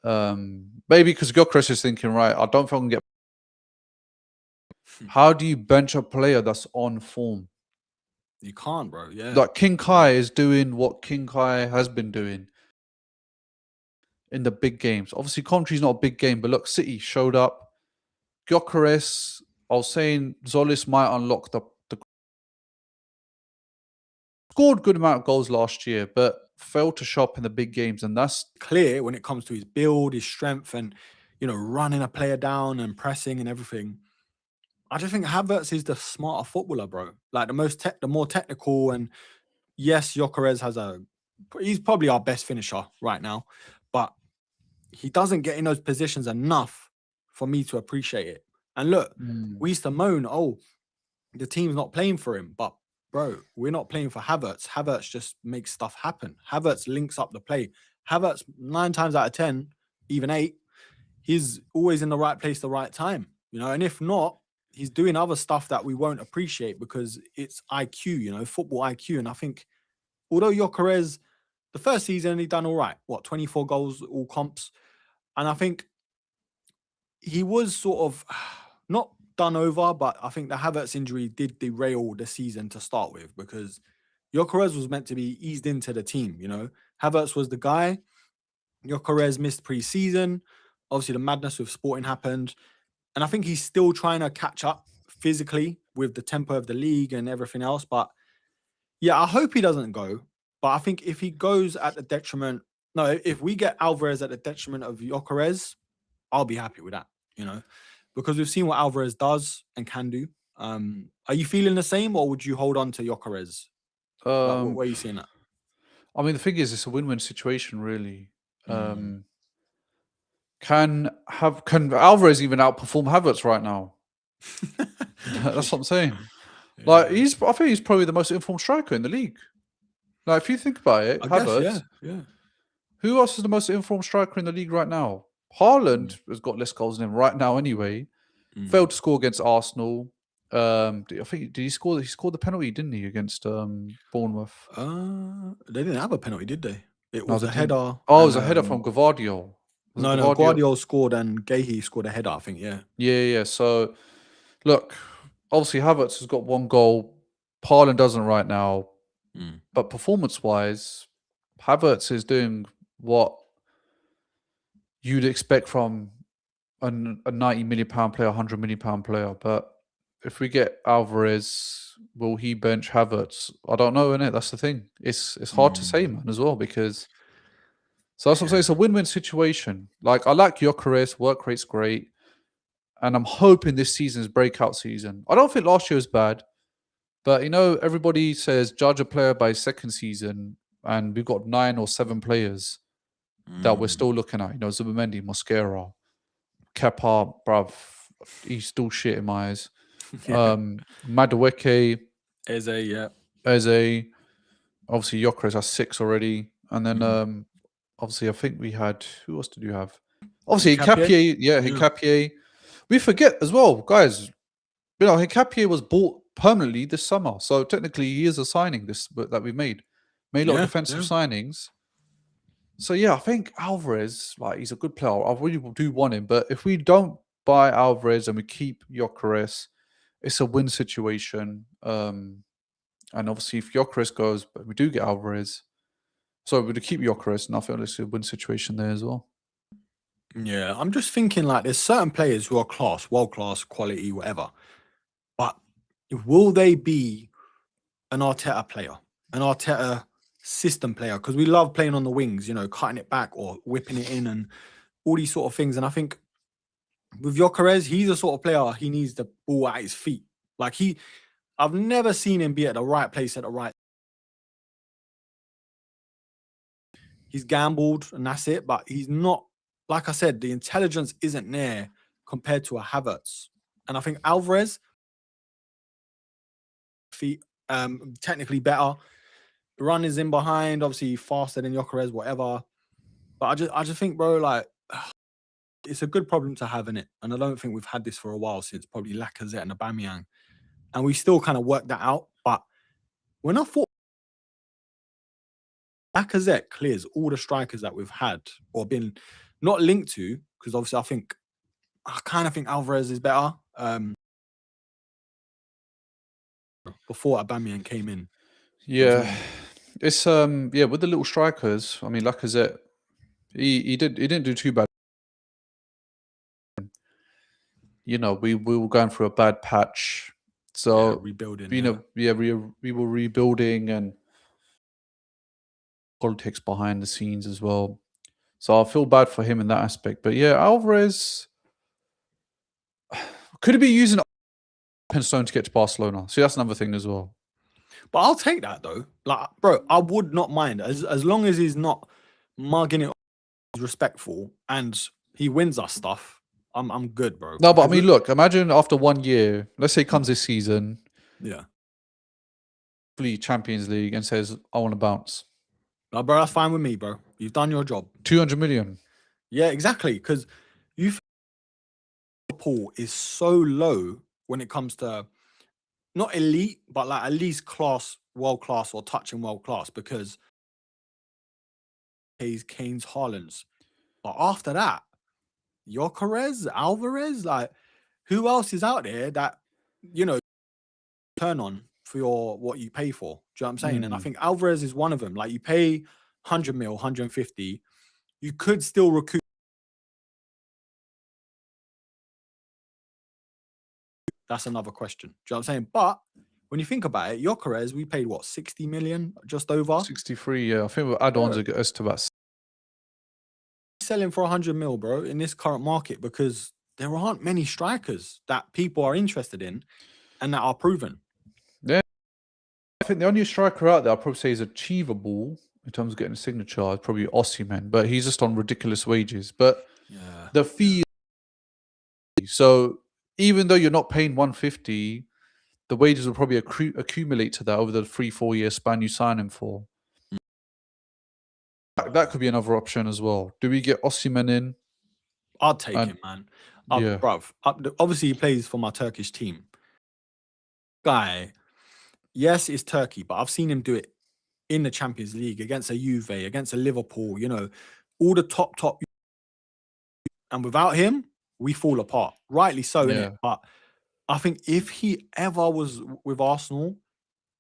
Maybe because Gyökeres is thinking, right, I don't think I can get. How do you bench a player that's on form? You can't, bro. Yeah, Like King yeah. Kai is doing what King Kai has been doing in the big games. Obviously, Coventry's not a big game, but look, City showed up. Gyökeres, I was saying Zolis might unlock the scored good amount of goals last year, but failed to show up in the big games, and that's Clear when it comes to his build, his strength, and running a player down and pressing and everything. I just think Havertz is the smarter footballer, bro. Like the more technical. And yes, Gyökeres he's probably our best finisher right now, but he doesn't get in those positions enough for me to appreciate it. And look, we used to moan, oh, the team's not playing for him, but bro, we're not playing for Havertz. Havertz just makes stuff happen. Havertz links up the play. Havertz 9 times out of 10, even 8, he's always in the right place, the right time. And if not, he's doing other stuff that we won't appreciate because it's IQ, football IQ. And I think although Gyökeres, the first season he done all right, 24 goals, all comps, and I think he was sort of not done over, but I think the Havertz injury did derail the season to start with because Gyökeres was meant to be eased into the team. Havertz was the guy. Gyökeres missed pre-season. Obviously, the madness with Sporting happened, and I think he's still trying to catch up physically with the tempo of the league and everything else. But yeah, I hope he doesn't go. But I think if he goes at the detriment, no, if we get Alvarez at the detriment of Gyökeres, I'll be happy with that, because we've seen what Alvarez does and can do. Are you feeling the same, or would you hold on to Gyökeres? Like, um where are you seeing that? I mean, the thing is, it's a win-win situation, really. Mm. Can Alvarez even outperform Havertz right now? That's what I'm saying. Like Yeah, I think he's probably the most informed striker in the league. Like if you think about it, I guess. Havertz. Yeah, yeah. Who else is the most informed striker in the league right now? Mm. Haaland has got less goals than him right now, anyway. Mm. Failed to score against Arsenal. I think did he score? He scored the penalty, didn't he, against Bournemouth? They didn't have a penalty, did they? It No, was they a didn't. header, Oh, it and was a header from Gavardio. Was it no, Gavardio? Guardiola scored and Gahey scored a header. I think. Yeah. Yeah. So look, obviously Havertz has got one goal. Haaland doesn't right now. Mm. But performance-wise, Havertz is doing what you'd expect from a £90 million player, £100 million player. But if we get Alvarez, will he bench Havertz? I don't know, innit? That's the thing. It's hard to say, Mm. man, as well, because so that's what I'm saying. Yeah. It's a win-win situation. Like I like Gyökeres, work rate's great, and I'm hoping this season's breakout season. I don't think last year was bad, but everybody says judge a player by his second season, and we've got 9 or 7 players that we're Mm. still looking at. Zubimendi, Mosquera, Kepa, bruv, he's still shit in my eyes. Yeah. Madueke, Eze, yeah. Eze, obviously Gyökeres has 6 already, and then Mm. obviously I think we had who else did you have? Obviously Nketiah? Hincapié, yeah, Yeah. Hincapié. We forget as well, guys. Hincapié was bought permanently this summer, so technically he is a signing that we made. Made a lot of Yeah, defensive yeah. signings. So yeah, I think Alvarez, he's a good player. I really do want him, but if we don't buy Alvarez and we keep Gyökeres, it's a win situation. And obviously, if Gyökeres goes, but we do get Alvarez, so we're to keep Gyökeres, and I feel it's a win situation there as well. Yeah, I'm just thinking like there's certain players who are class, world class, quality, whatever. But will they be an Arteta player, an Arteta system player? Because we love playing on the wings, cutting it back or whipping it in and all these sort of things. And I think with Gyökeres, he's the sort of player he needs the ball at his feet. Like I've never seen him be at the right place at the right. He's gambled and that's it, but he's not. Like I said, the intelligence isn't there compared to a Havertz, and I think Alvarez feet technically better. Run is in behind, obviously faster than Gyökeres, whatever. But I just think, bro, like it's a good problem to have in it, and I don't think we've had this for a while since probably Lacazette and Aubameyang, and we still kind of work that out. But when I thought Lacazette clears all the strikers that we've had or been not linked to, because obviously I kind of think Alvarez is better. Before Aubameyang came in. Yeah. It's with the little strikers, I mean Lacazette, he didn't do too bad. You know, we were going through a bad patch. So rebuilding. we were rebuilding and politics behind the scenes as well. So I feel bad for him in that aspect. But yeah, Alvarez could he be using Stone to get to Barcelona? See, that's another thing as well. But I'll take that though. Like, bro, I would not mind as long as he's not mugging it. He's respectful and he wins us stuff. I'm good, bro. No, but I mean, look, imagine after 1 year, let's say he comes this season, yeah, Champions League, and says, "I want to bounce." No, bro, that's fine with me, bro. You've done your job. 200 million. Yeah, exactly. Because Liverpool is so low when it comes to not elite, but like at least class, world class, or touching world class. Because he's Kane's, Haaland's, but after that, Gyökeres, Alvarez, like who else is out there that turn on for what you pay for? Do you know what I'm saying? And I think Alvarez is one of them. Like you pay 100 mil, 150, you could still recoup. That's another question. Do you know what I'm saying? But when you think about it, Gyökeres, we paid what, 60 million, just over 63. Yeah, I think with add-ons it gets to about. Selling for 100 mil, bro, in this current market because there aren't many strikers that people are interested in and that are proven. Yeah, I think the only striker out there I'd probably say is achievable in terms of getting a signature is probably Osimhen, but he's just on ridiculous wages. But the fee, so even though you're not paying 150, the wages will probably accumulate to that over the 3-4 year span you sign him for. That could be another option as well. Do we get Osimhen in? I'd take him, man. Yeah. Bruv, obviously he plays for my Turkish team. Guy, yes, it's Turkey, but I've seen him do it in the Champions League against a Juve, against a Liverpool, all the top. And without him, we fall apart. Rightly so, innit? But I think if he ever was with Arsenal,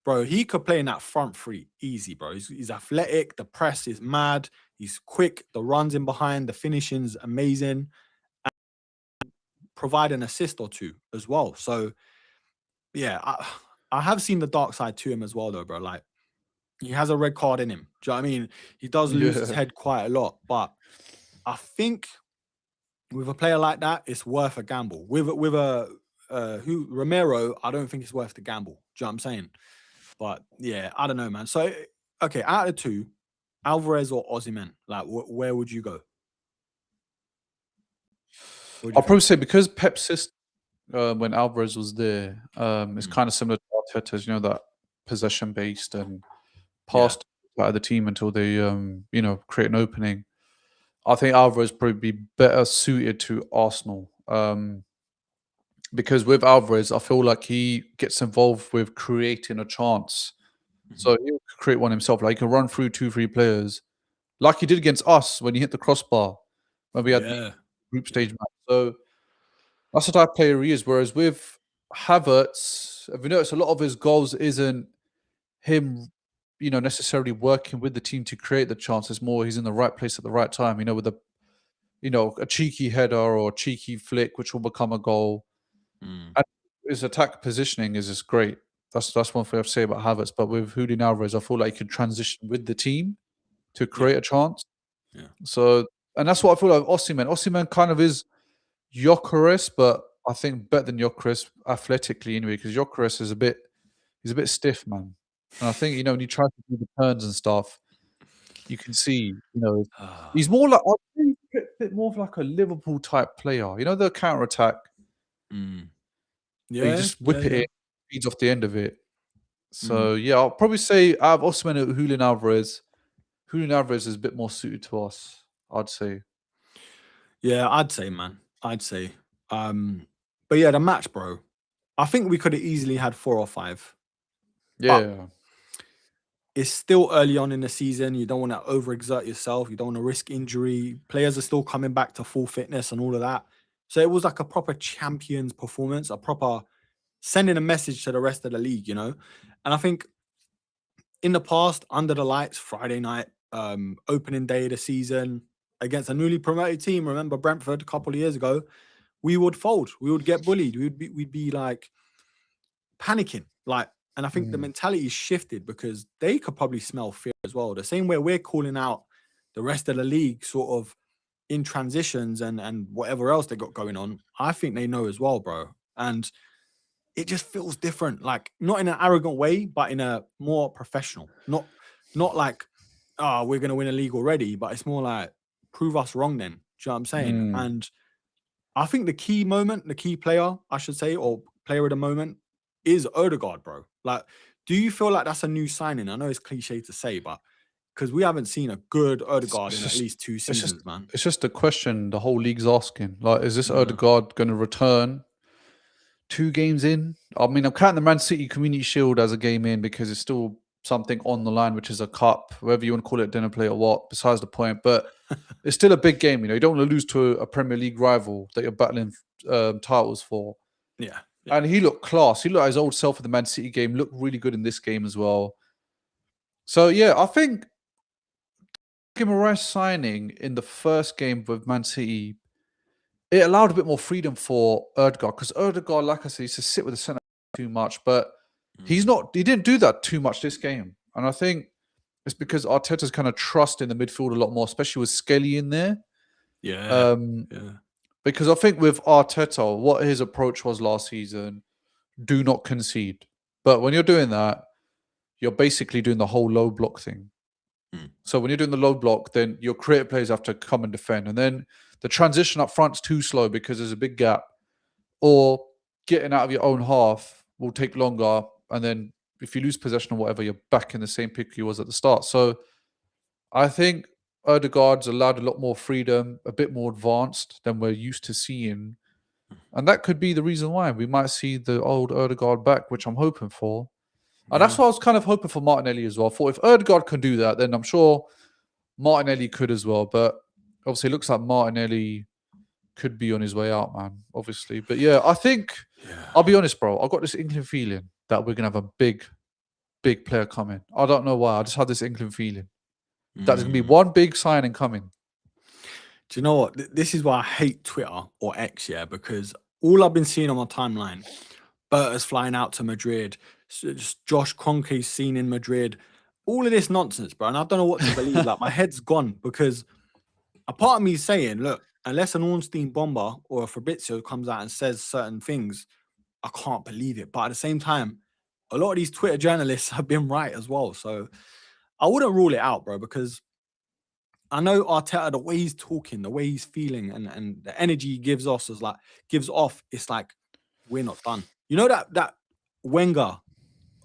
bro, he could play in that front three easy, bro. He's athletic. The press is mad. He's quick. The runs in behind. The finishing's amazing. And provide an assist or two as well. So, yeah, I have seen the dark side to him as well, though, bro. Like, he has a red card in him. Do you know what I mean? He does lose his head quite a lot. But I think with a player like that, it's worth a gamble. With a Romero, I don't think it's worth the gamble. Do you know what I'm saying? But yeah, I don't know, man. So okay, out of the two, Alvarez or Osimhen, like where would you go? I'll probably say because Pep's system when Alvarez was there, it's kind of similar to Arteta's, that possession based and passed out of the team until they create an opening. I think Alvarez probably be better suited to Arsenal. Because with Alvarez, I feel like he gets involved with creating a chance. So he'll create one himself. Like he can run through 2-3 players, like he did against us when he hit the crossbar when we had the group stage match. So that's the type of player he is. Whereas with Havertz, if you notice, a lot of his goals isn't him, necessarily working with the team to create the chance. It's more he's in the right place at the right time. With a cheeky header or a cheeky flick, which will become a goal. And his attack positioning is just great. That's one thing I have to say about Havertz. But with Julian Alvarez, I feel like he can transition with the team to create a chance. Yeah. So, and that's what I feel like Osimhen. Osimhen kind of is Gyökeres, but I think better than Gyökeres athletically anyway, because Gyökeres is a bit He's a bit stiff, man. And I think, when you try to do the turns and stuff, you can see, he's more like I'd say he's a bit more of like a Liverpool type player. You know, the counter attack Mm. where you Yeah, just yeah, whip it yeah. in, feeds off the end of it. Mm. So yeah, I'll probably say out of Osimhen and Julian Alvarez. Julian Alvarez is a bit more suited to us, I'd say. Yeah, I'd say, man. I'd say. But yeah, the match, bro. I think we could have easily had 4 or 5. But Yeah. it's still early on in the season. You don't want to overexert yourself. You don't want to risk injury. Players are still coming back to full fitness and all of that. So it was like a proper champions performance, a proper sending a message to the rest of the league, And I think in the past, under the lights, Friday night, opening day of the season against a newly promoted team. Remember Brentford a couple of years ago? We would fold. We would get bullied. We'd be like panicking. And I think the Mm. mentality shifted because they could probably smell fear as well. The same way we're calling out the rest of the league sort of in transitions and whatever else they got going on. I think they know as well, bro. And it just feels different, like not in an arrogant way, but in a more professional. Not like, oh, we're gonna win a league already, but it's more like prove us wrong then. Do you know what I'm saying? Mm. And I think the key moment, the key player, I should say, or player of the moment is Odegaard, bro. Like, do you feel like that's a new signing? I know it's cliche to say, but because we haven't seen a good It's Odegaard it's in at just least 2 it's just seasons, man. it's just a question the whole league's asking. Like, is this Yeah. Odegaard gonna return 2 games in? I mean, I'm counting the Man City Community Shield as a game in because it's still something on the line, which is a cup, whether you want to call it dinner plate or what, besides the point. But it's still a big game, You don't want to lose to a Premier League rival that you're battling titles for. Yeah. Yeah. And he looked class. He looked like his old self in the Man City game. Looked really good in this game as well. So yeah, I think Guimaraes signing in the first game with Man City, it allowed a bit more freedom for Erdegaard because Erdegaard, like I said, used to sit with the centre too much, but Mm. he didn't do that too much this game. And I think it's because Arteta's kind of trust in the midfield a lot more, especially with Skelly in there. Yeah. Um, Yeah. because I think with Arteta, what his approach was last season, do not concede. But when you're doing that, you're basically doing the whole low block thing. Mm. So when you're doing the low block, then your creative players have to come and defend. And then the transition up front's too slow because there's a big gap. Or getting out of your own half will take longer. And then if you lose possession or whatever, you're back in the same pick you was at the start. So I think Erdegaard's allowed a lot more freedom, a bit more advanced than we're used to seeing. And that could be the reason why we might see the old Erdegaard back, which I'm hoping for. And that's Yeah. what I was kind of hoping for Martinelli as well. I thought if Erdegaard can do that, then I'm sure Martinelli could as well. But obviously, it looks like Martinelli could be on his way out, man. Obviously. But yeah, I think, Yeah. I'll be honest, bro. I've got this inkling feeling that we're going to have a big, big player coming. I don't know why. I just had this inkling feeling that there's going to be Mm. one big signing coming. Do you know what? This is why I hate Twitter or X, yeah, because all I've been seeing on my timeline, Berta's flying out to Madrid, just Josh Kroenke's seen in Madrid, all of this nonsense, bro. And I don't know what to believe. Like, my head's gone because a part of me is saying, look, unless an Ornstein bomber or a Fabrizio comes out and says certain things, I can't believe it. But at the same time, a lot of these Twitter journalists have been right as well. So I wouldn't rule it out, bro, because I know Arteta, the way he's talking, the way he's feeling, and the energy he gives us is like gives off. It's like we're not done. You know that Wenger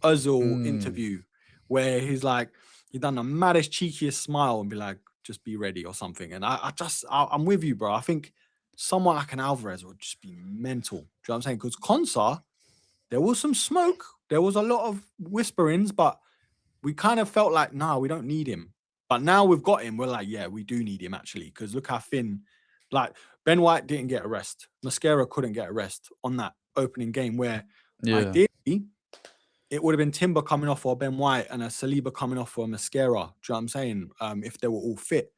Özil Mm, interview where he's like he done the maddest cheekiest smile and be like, just be ready or something. And I'm with you, bro. I think someone like an Alvarez would just be mental. Do you know what I'm saying? Because Konsa, there was some smoke, there was a lot of whisperings, but we kind of felt like, nah, we don't need him. But now we've got him, we're like, yeah, we do need him actually. Because look how thin, like Ben White didn't get a rest. Mascara couldn't get a rest on that opening game where yeah. ideally it would have been Timber coming off for Ben White and a Saliba coming off for a Mascara. Do you know what I'm saying? If they were all fit.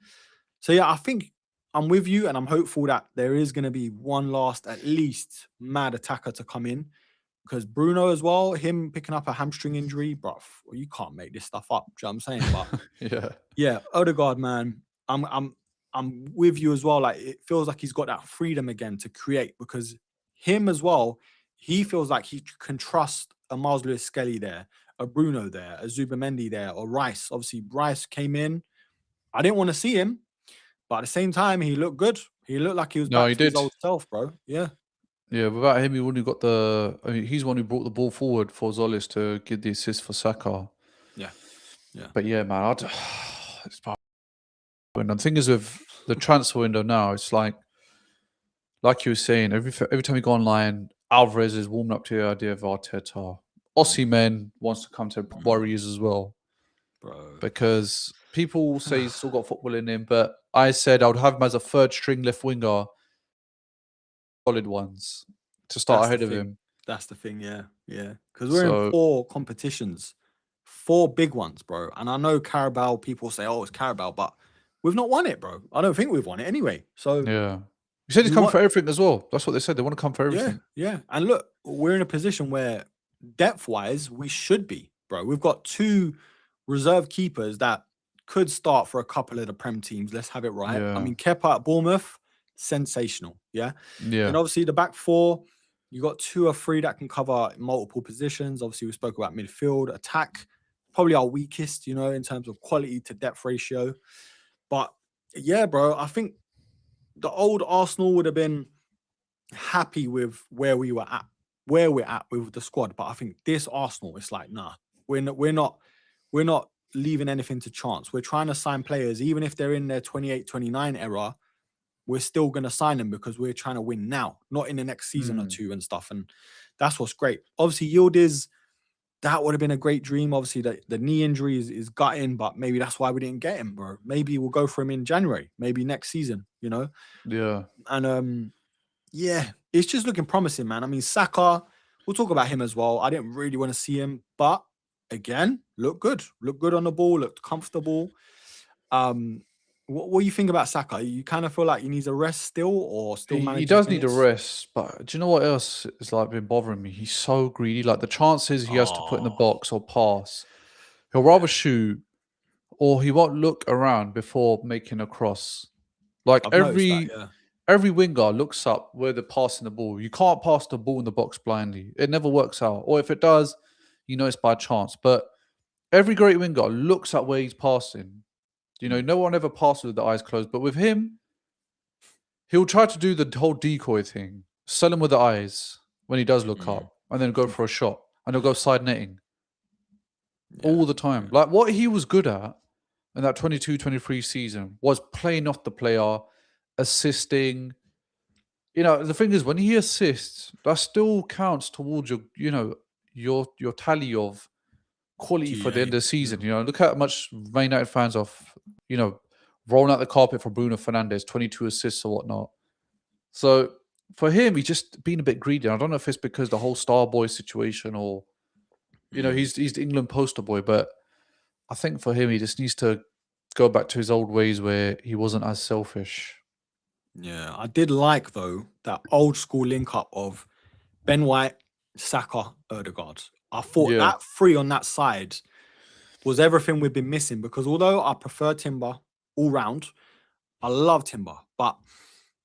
So yeah, I think I'm with you and I'm hopeful that there is going to be one last, at least, mad attacker to come in. Because Bruno as well, him picking up a hamstring injury, bruv, well, you can't make this stuff up. Do you know what I'm saying? But Yeah. yeah, Odegaard, man, I'm with you as well. Like it feels like he's got that freedom again to create because him as well, he feels like he can trust a Miles Lewis Skelly there, a Bruno there, a Zubamendi there, or Rice. Obviously, Rice came in. I didn't want to see him, but at the same time, he looked good. He looked like he was No, back he to his did. old self, bro. Yeah. Yeah, without him, he wouldn't have got the. I mean, he's the one who brought the ball forward for Zolis to give the assist for Saka. Yeah. Yeah. But yeah, man, it's about. And the thing is, with the transfer window now, it's like you were saying, every time you go online, Alvarez is warming up to the idea of Arteta. Osimhen wants to come to Warriors as well Bro. because people say he's still got football in him. But I said I would have him as a third string left winger, solid ones to start That's the ahead of thing. him. That's the thing, yeah. Yeah. Because we're in So 4 competitions, 4 big ones, bro. And I know Carabao, people say, oh, it's Carabao, but we've not won it, bro. I don't think we've won it anyway. So yeah, you said he's we coming want, for everything as well. That's what they said. They want to come for yeah, everything. yeah. And look, we're in a position where depth wise, we should be, bro. We've got 2 reserve keepers that could start for a couple of the Prem teams. Let's have it right. I Yeah, mean, Kepa at Bournemouth, sensational. Yeah. yeah, Then obviously the back 4, you got 2 or 3 that can cover multiple positions. Obviously, we spoke about midfield, attack, probably our weakest, in terms of quality to depth ratio. But yeah, bro, I think the old Arsenal would have been happy with where we're at with the squad. But I think this Arsenal, it's like, nah, we're not leaving anything to chance. We're trying to sign players, even if they're in their 28, 29 era, we're still going to sign them because we're trying to win now, not in the next season or 2 and stuff. And that's what's great. Obviously, Yildiz, that would have been a great dream. Obviously, the knee injury is gutting, but maybe that's why we didn't get him, bro. Maybe we'll go for him in January, maybe next season, yeah. And yeah, it's just looking promising, man. I mean, Saka, we'll talk about him as well. I didn't really want to see him, but again, looked good on the ball, looked comfortable. What do you think about Saka? You kind of feel like he needs a rest still, or still He manages does need a minutes? rest, but do you know what else is like been bothering me? He's so greedy. Like the chances he has to put in the Oh, box or pass, he'll yeah, rather shoot or he won't look around before making a cross. Like I've noticed that. every winger looks up where they're passing the ball. You can't pass the ball in the box blindly. It never works out. Or if it does, it's by chance. But every great winger looks at where he's passing. No one ever passes with the eyes closed. But with him, he'll try to do the whole decoy thing. Sell him with the eyes when he does look Mm, up and then go for a shot. And he'll go side netting yeah, all the time. Like what he was good at in that 22-23 season was playing off the player, assisting. The thing is, when he assists, that still counts towards your tally of quality for the end of the Yeah. season. Look how much Man United fans are, rolling out the carpet for Bruno Fernandes, 22 assists or whatnot. So for him, he's just been a bit greedy. I don't know if it's because the whole star boy situation or, Mm. he's the England poster boy, but I think for him, he just needs to go back to his old ways where he wasn't as selfish. Yeah, I did like though that old school link up of Ben White, Saka, Odegaard. I thought Yeah. that 3 on that side was everything we've been missing because although I prefer Timber all round, I love Timber, but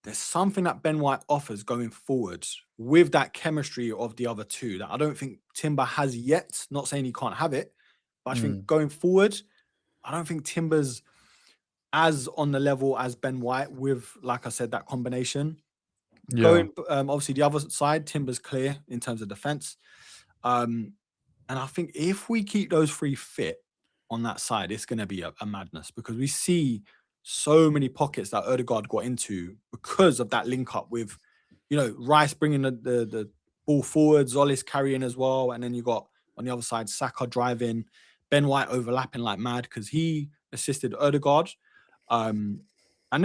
there's something that Ben White offers going forward with that chemistry of the other 2 that I don't think Timber has yet. Not saying he can't have it, but I think Mm. going forward, I don't think Timber's as on the level as Ben White with, like I said, that combination. Yeah. Going obviously the other side, Timber's clear in terms of defense. And I think if we keep those 3 fit on that side, it's going to be a madness because we see so many pockets that Odegaard got into because of that link up with, Rice bringing the ball forward, Zolis carrying as well, and then you got on the other side Saka driving, Ben White overlapping like mad because he assisted Odegaard. And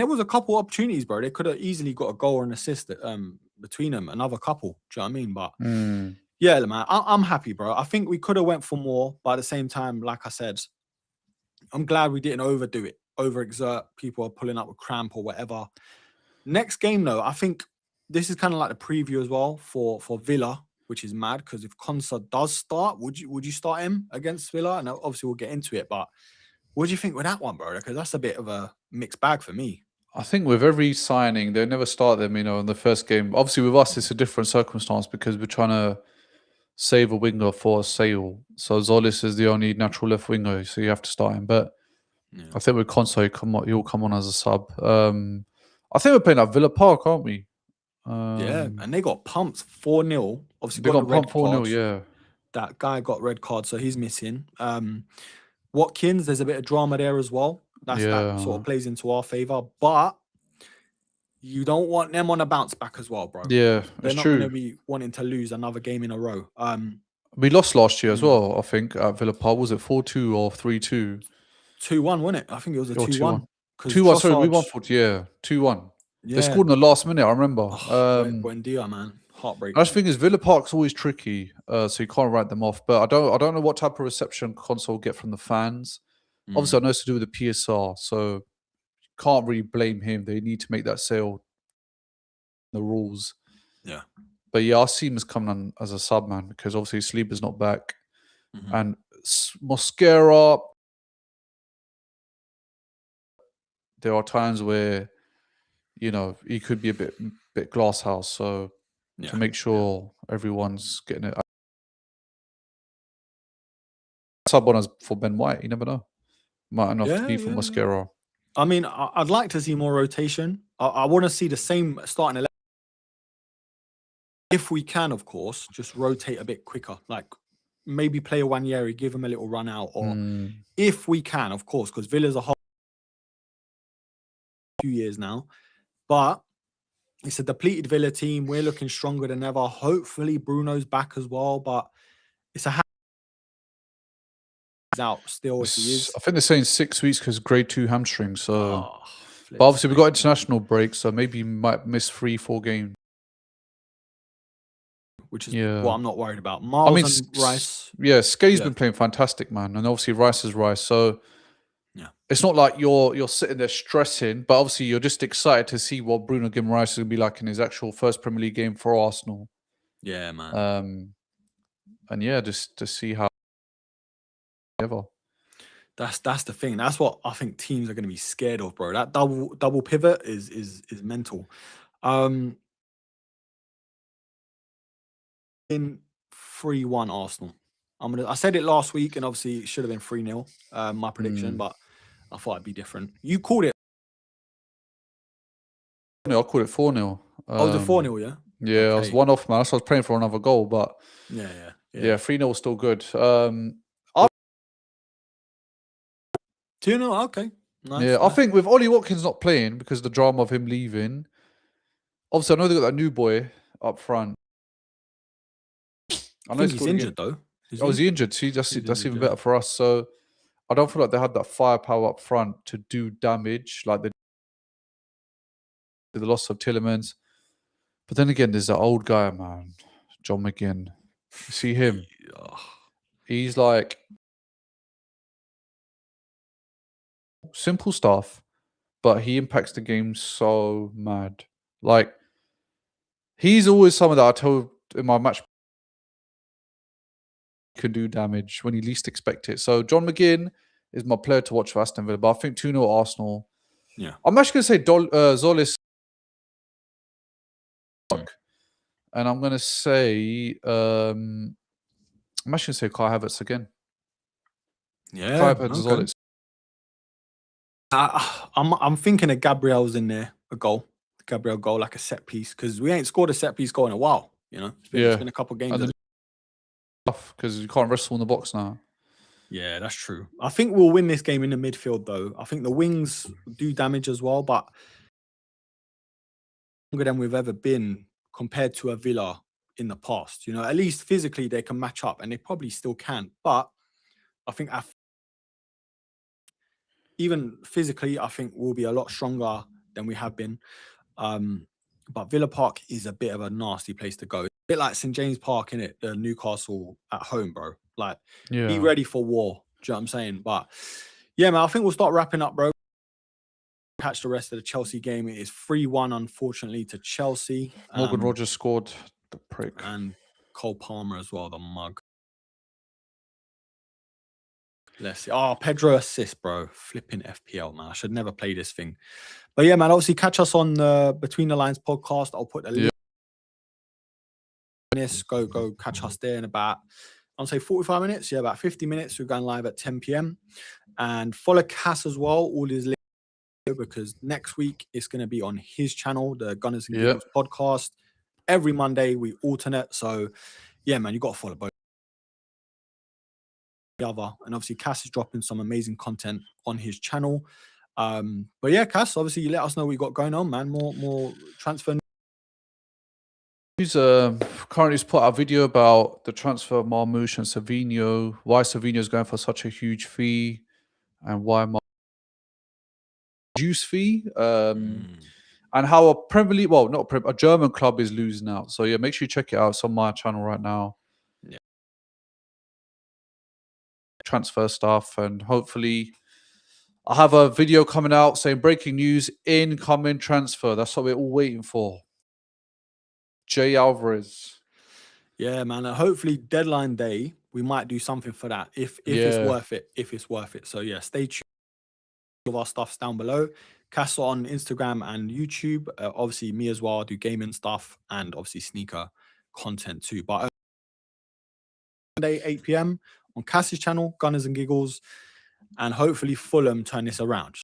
there was a couple opportunities, bro. They could have easily got a goal or an assist between them, another couple. Do you know what I mean? But Mm. yeah, man, I'm happy, bro. I think we could have went for more, but at the same time, like I said, I'm glad we didn't overdo it, overexert. People are pulling up with cramp or whatever. Next game, though, I think this is kind of like the preview as well for Villa, which is mad because if Konsa does start, would you start him against Villa? And obviously we'll get into it, but what do you think with that one, bro? Because that's a bit of a mixed bag for me. I think with every signing, they never start them, in the first game. Obviously, with us, it's a different circumstance because we're trying to save a winger for a sale. So Zolis is the only natural left winger, so you have to start him. But I think with Conso, he'll come on as a sub. I think we're playing at Villa Park, aren't we? Yeah, and they got pumped 4-0. Obviously They got the got red pumped 4-0, card. yeah. That guy got red card, so he's missing. Watkins, there's a bit of drama there as well. That sort of plays into our favor, but you don't want them on a bounce back as well, bro. Yeah, They're it's not going to true. be wanting to lose another game in a row. We lost last year as well, I think, at Villa Park. Was it 4-2 or 3-2? 2-1, wasn't it? I think it was a Or 2-1. 2-1, sorry, we won 2-1. They Yeah. scored in the last minute, I remember. Buendia, man. Heartbreak. The thing is, Villa Park's always tricky, so you can't write them off. But I don't know what type of reception Console will get from the fans. Obviously, I know it's to do with the PSR, so can't really blame him. They need to make that sale. The rules. Yeah. But yeah, I see him as coming on as a sub, man, because obviously Sleeper's not back. And Mosquera, there are times where, you know, he could be a bit glass house. So to make sure everyone's getting it. Sub on us for Ben White, you never know. Might enough to be for Mosquera. I mean, I'd like to see more rotation. I want to see the same starting 11. If we can, of course, just rotate a bit quicker. Like maybe play a Wanyeri, give him a little run out. Or if we can, of course, because Villa's a whole few years now. But it's a depleted Villa team. We're looking stronger than ever. Hopefully Bruno's back as well. But it's a out still if he is. I think they're saying 6 weeks because grade 2 hamstring. So, but obviously we've got international breaks, so maybe he might miss 3-4 games. Which is what I'm not worried about. Miles and Rice. Yeah, Skay's been playing fantastic, man. And obviously Rice is Rice. So it's not like you're sitting there stressing, but obviously you're just excited to see what Bruno Guimaraes is going to be like in his actual first Premier League game for Arsenal. Yeah, man. And yeah, just to see how ever. That's the thing. That's what I think teams are going to be scared of, bro. That double pivot is mental. In 3-1 Arsenal. I said it last week, and obviously it should have been 3-0. My prediction, but I thought it'd be different. You called it. I called it 4-0. Was it 4-0? Yeah. Yeah, okay. I was one off, man. So I was praying for another goal, but yeah, 3-0 was still good. 2-0, okay. Nice. I think with Ollie Watkins not playing because of the drama of him leaving. Obviously, I know they got that new boy up front. I think he's injured though. Is he injured? See, that's even better for us. So I don't feel like they had that firepower up front to do damage like they did the loss of Tielemans. But then again, there's that old guy, man, John McGinn. You see him? He's like simple stuff, but he impacts the game so mad. Like he's always someone that I told in my match can do damage when you least expect it. So John McGinn is my player to watch for Aston Villa, but I think 2-0 Arsenal. Yeah. I'm actually going to say Zolis. And I'm going to say, I'm actually going to say Kai Havertz again. Yeah. Kai Havertz, Zolis. I'm thinking of Gabriel's in there, a goal. Gabriel goal, like a set piece, because we ain't scored a set piece goal in a while, you know? It's been a couple games. Because you can't wrestle in the box now. Yeah, that's true. I think we'll win this game in the midfield, though. I think the wings do damage as well, but longer than we've ever been compared to a Villa in the past. You know, at least physically they can match up, and they probably still can. But I think even physically, I think we'll be a lot stronger than we have been. But Villa Park is a bit of a nasty place to go. A bit like St. James Park, innit? Newcastle at home, bro. Like, be ready for war. Do you know what I'm saying? But yeah, man, I think we'll start wrapping up, bro. Catch the rest of the Chelsea game. It is 3-1, unfortunately, to Chelsea. Morgan Rogers scored, the prick. And Cole Palmer as well, the mug. Let's see. Oh, Pedro assist, bro. Flipping FPL, man. I should never play this thing. But yeah, man, obviously catch us on the Between the Lines podcast. I'll put the link this, go catch us there in about, I'll say 45 minutes. Yeah, about 50 minutes. We're going live at 10 p.m. And follow Kas as well. All his links because next week it's going to be on his channel, the Gunners and Giggles podcast. Every Monday we alternate. So yeah, man, you got to follow both the other. And obviously Kas is dropping some amazing content on his channel. But yeah, Kas, obviously you let us know what you got going on, man. More transfer. He's currently put out a video about the transfer of Marmoush and Savinho, why Savinho is going for such a huge fee, and why juice fee, and how a Premier League, well, not a German club is losing out. So yeah, make sure you check it out. It's on my channel right now. Yeah. Transfer stuff, and hopefully I have a video coming out saying breaking news, incoming transfer. That's what we're all waiting for. Jay Alvarez. Yeah, man. Hopefully deadline day, we might do something for that if it's worth it. If it's worth it. So yeah, stay tuned. All of our stuff's down below. Kas on Instagram and YouTube. Obviously me as well. I do gaming stuff and obviously sneaker content too. But Monday 8 p.m. on Kas's channel, Gunners and Giggles, and hopefully Fulham turn this around.